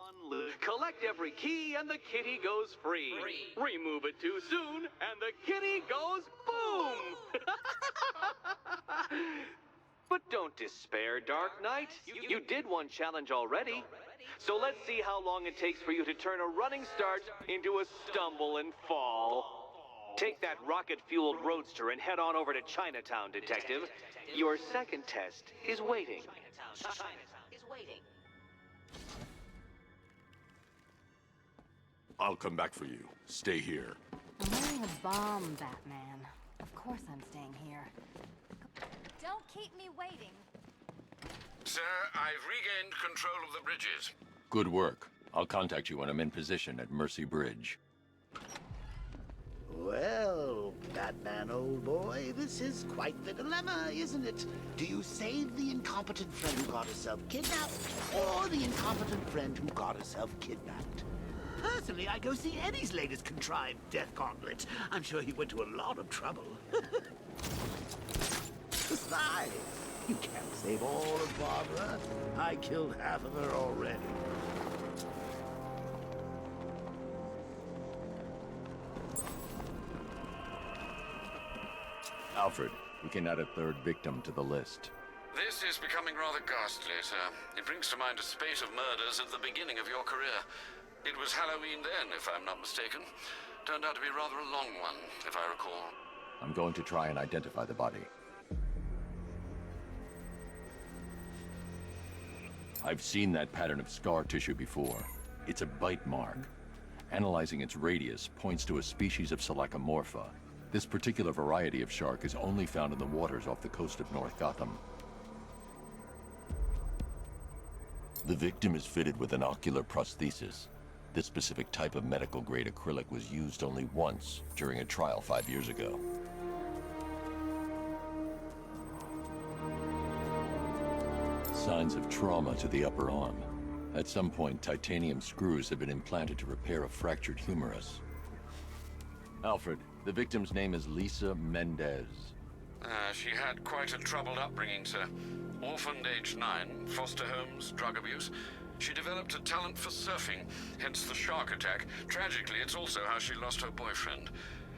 Collect every key and the kitty goes free. Remove it too soon and the kitty goes boom! But don't despair, Dark Knight. You did one challenge already. So let's see how long it takes for you to turn a running start into a stumble and fall. Take that rocket-fueled roadster and head on over to Chinatown, Detective. Your second test is waiting. I'll come back for you. Stay here. I'm wearing a bomb, Batman. Of course I'm staying here. Don't keep me waiting. Sir, I've regained control of the bridges. Good work. I'll contact you when I'm in position at Mercy Bridge. Well, Batman, old boy, this is quite the dilemma, isn't it? Do you save the incompetent friend who got herself kidnapped, or the incompetent friend who got herself kidnapped? Personally, I go see Eddie's latest contrived death gauntlet. I'm sure he went to a lot of trouble. Besides, you can't save all of Barbara. I killed half of her already. Alfred, we can add a third victim to the list. This is becoming rather ghastly, sir. It brings to mind a spate of murders at the beginning of your career. It was Halloween then, if I'm not mistaken. Turned out to be rather a long one, if I recall. I'm going to try and identify the body. I've seen that pattern of scar tissue before. It's a bite mark. Analyzing its radius points to a species of Selachomorpha. This particular variety of shark is only found in the waters off the coast of North Gotham. The victim is fitted with an ocular prosthesis. This specific type of medical-grade acrylic was used only once during a trial 5 years ago. Signs of trauma to the upper arm. At some point, titanium screws have been implanted to repair a fractured humerus. Alfred, the victim's name is Lisa Mendez. She had quite a troubled upbringing, sir. Orphaned age 9, foster homes, drug abuse. She developed a talent for surfing, hence the shark attack. Tragically, it's also how she lost her boyfriend.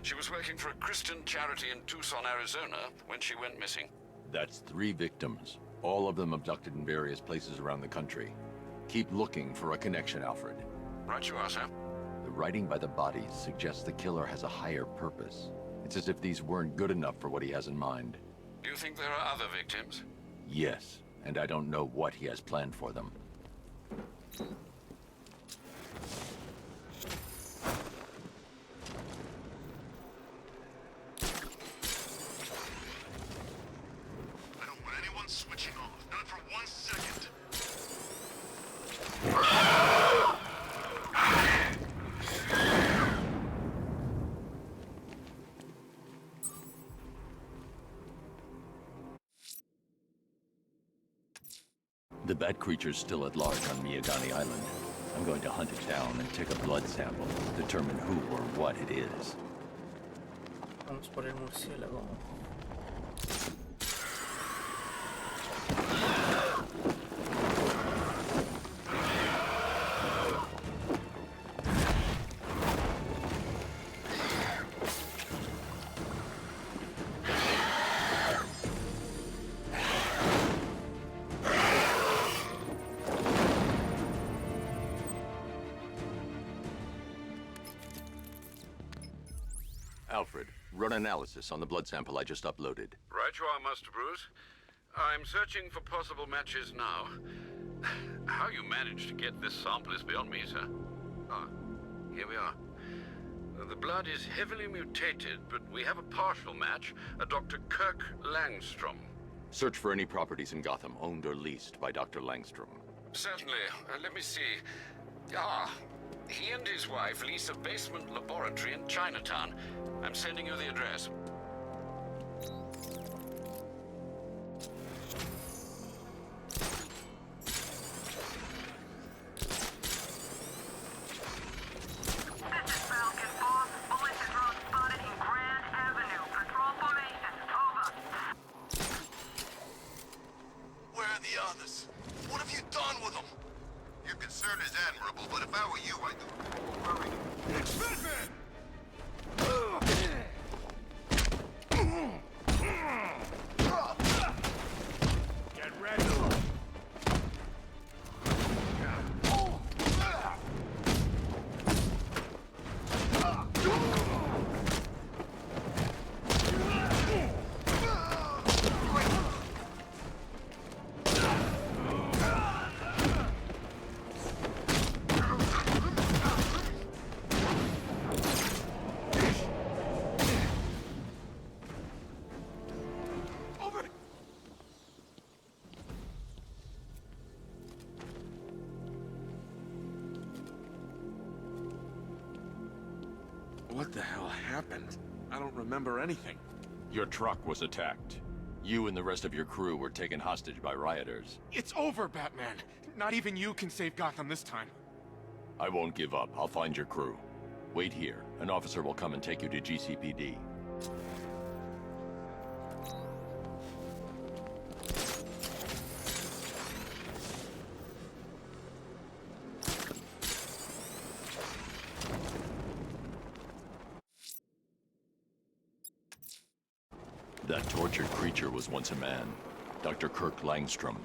She was working for a Christian charity in Tucson, Arizona, when she went missing. That's 3 victims, all of them abducted in various places around the country. Keep looking for a connection, Alfred. Right you are, sir. The writing by the bodies suggests the killer has a higher purpose. It's as if these weren't good enough for what he has in mind. Do you think there are other victims? Yes, and I don't know what he has planned for them. I don't want anyone switching off, not for 1 second. The bat creature's still at large on Miyagani Island. I'm going to hunt it down and take a blood sample to determine who or what it is. Vamos por el murciélago. Alfred, run analysis on the blood sample I just uploaded. Right you are, Master Bruce. I'm searching for possible matches now. How you managed to get this sample is beyond me, sir. Ah, here we are. The blood is heavily mutated, but we have a partial match, a Dr. Kirk Langstrom. Search for any properties in Gotham owned or leased by Dr. Langstrom. Certainly. Let me see. Ah, he and his wife lease a basement laboratory in Chinatown. I'm sending you the address. Where are the others? What have you done with them? Your concern is admirable, but if I were you, I'd do worry. It's Batman! Get ready! What the hell happened? I don't remember anything. Your truck was attacked. You and the rest of your crew were taken hostage by rioters. It's over, Batman. Not even you can save Gotham this time. I won't give up. I'll find your crew. Wait here. An officer will come and take you to GCPD. That tortured creature was once a man. Dr. Kirk Langstrom.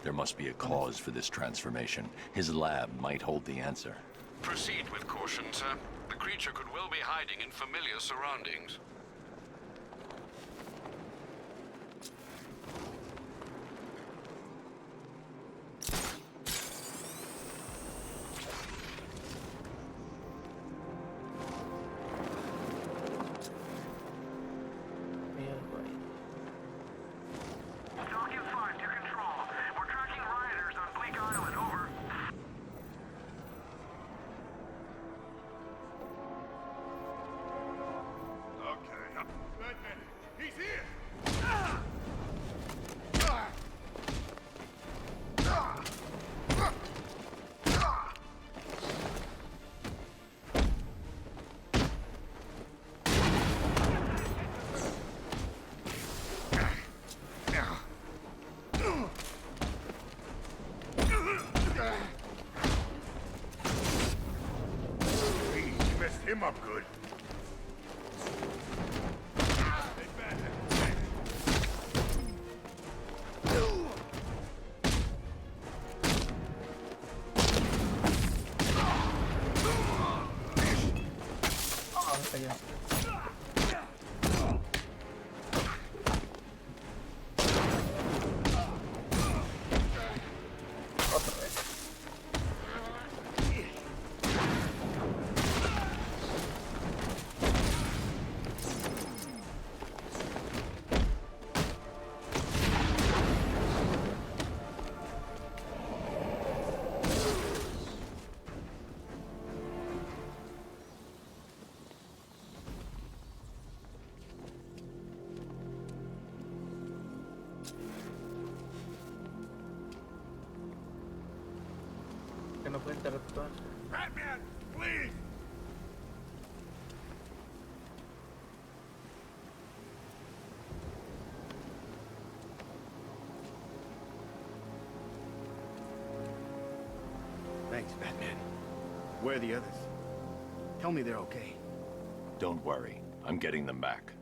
There must be a cause for this transformation. His lab might hold the answer. Proceed with caution, sir. The creature could well be hiding in familiar surroundings. Him up good. Que no puede interactuar. Batman, please! Thanks, Batman. Where are the others? Tell me they're okay. Don't worry. I'm getting them back.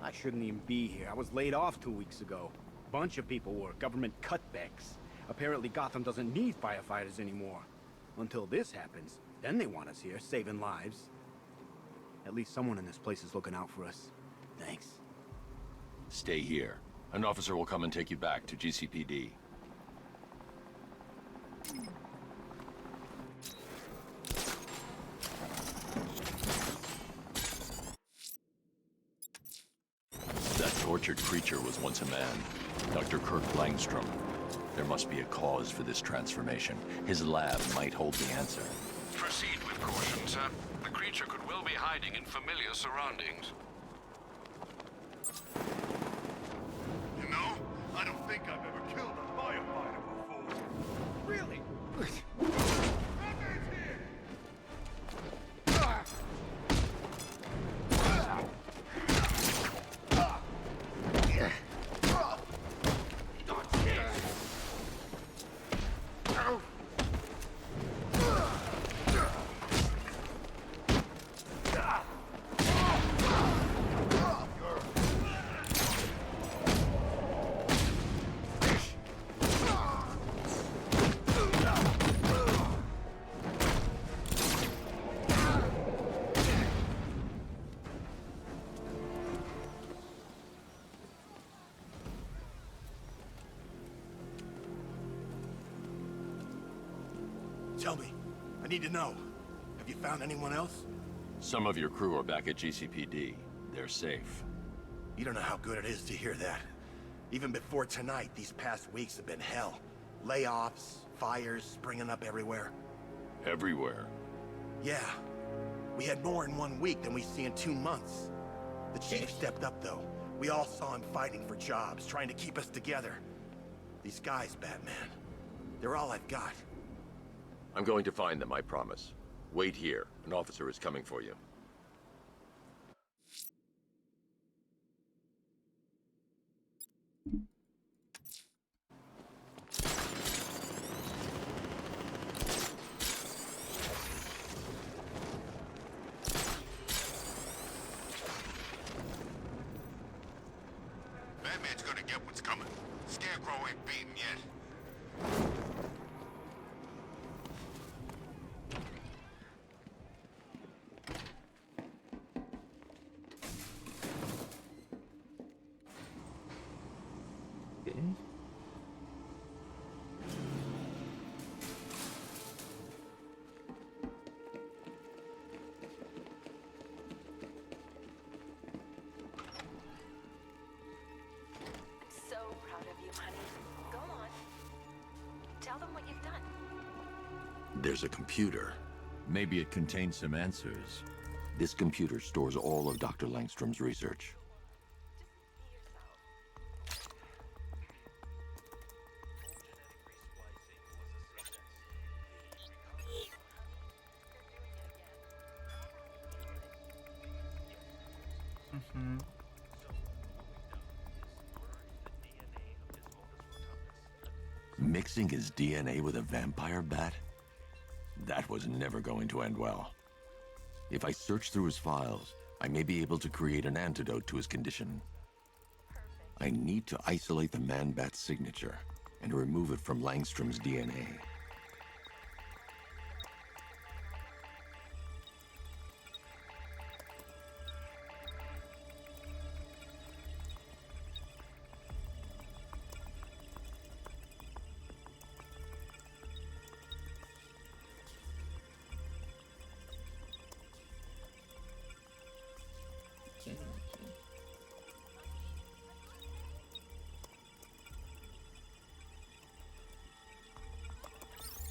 I shouldn't even be here. I was laid off 2 weeks ago. Bunch of people were. Government cutbacks. Apparently Gotham doesn't need firefighters anymore. Until this happens, then they want us here, saving lives. At least someone in this place is looking out for us. Thanks. Stay here. An officer will come and take you back to GCPD. That tortured creature was once a man. Dr. Kirk Langstrom. There must be a cause for this transformation. His lab might hold the answer. Proceed with caution, sir. The creature could well be hiding in familiar surroundings. You know, I don't think I've ever killed a firefighter before. Really? Batman's here! Tell me. I need to know. Have you found anyone else? Some of your crew are back at GCPD. They're safe. You don't know how good it is to hear that. Even before tonight, these past weeks have been hell. Layoffs, fires springing up everywhere. Everywhere? Yeah. We had more in 1 week than we see in 2 months. The chief stepped up, though. We all saw him fighting for jobs, trying to keep us together. These guys, Batman, they're all I've got. I'm going to find them, I promise. Wait here. An officer is coming for you. Batman's gonna get what's coming. Scarecrow ain't beaten yet. Okay. So proud of you, honey. Go on. Tell them what you've done. There's a computer. Maybe it contains some answers. This computer stores all of Dr. Langstrom's research. Mixing his DNA with a vampire bat? That was never going to end well. If I search through his files, I may be able to create an antidote to his condition. I need to isolate the man-bat's signature and remove it from Langstrom's DNA.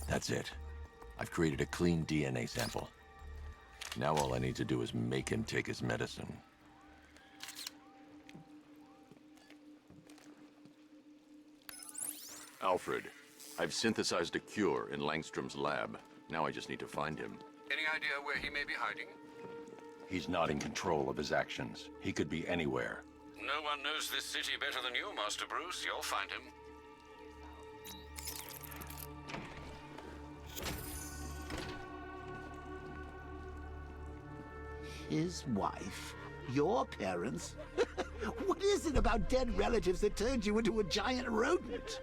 That's it. I've created a clean DNA sample. Now all I need to do is make him take his medicine. Alfred, I've synthesized a cure in Langstrom's lab. Now I just need to find him. Any idea where he may be hiding? He's not in control of his actions. He could be anywhere. No one knows this city better than you, Master Bruce. You'll find him. His wife? Your parents? What is it about dead relatives that turned you into a giant rodent?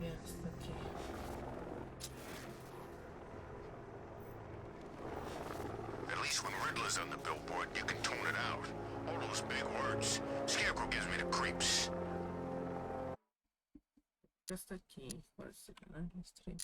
Yes, okay. At least when Riddler's on the billboard, you can tone it out. All those big words. Scarecrow gives me the creeps. Just aqui, pode ser que não mostrei.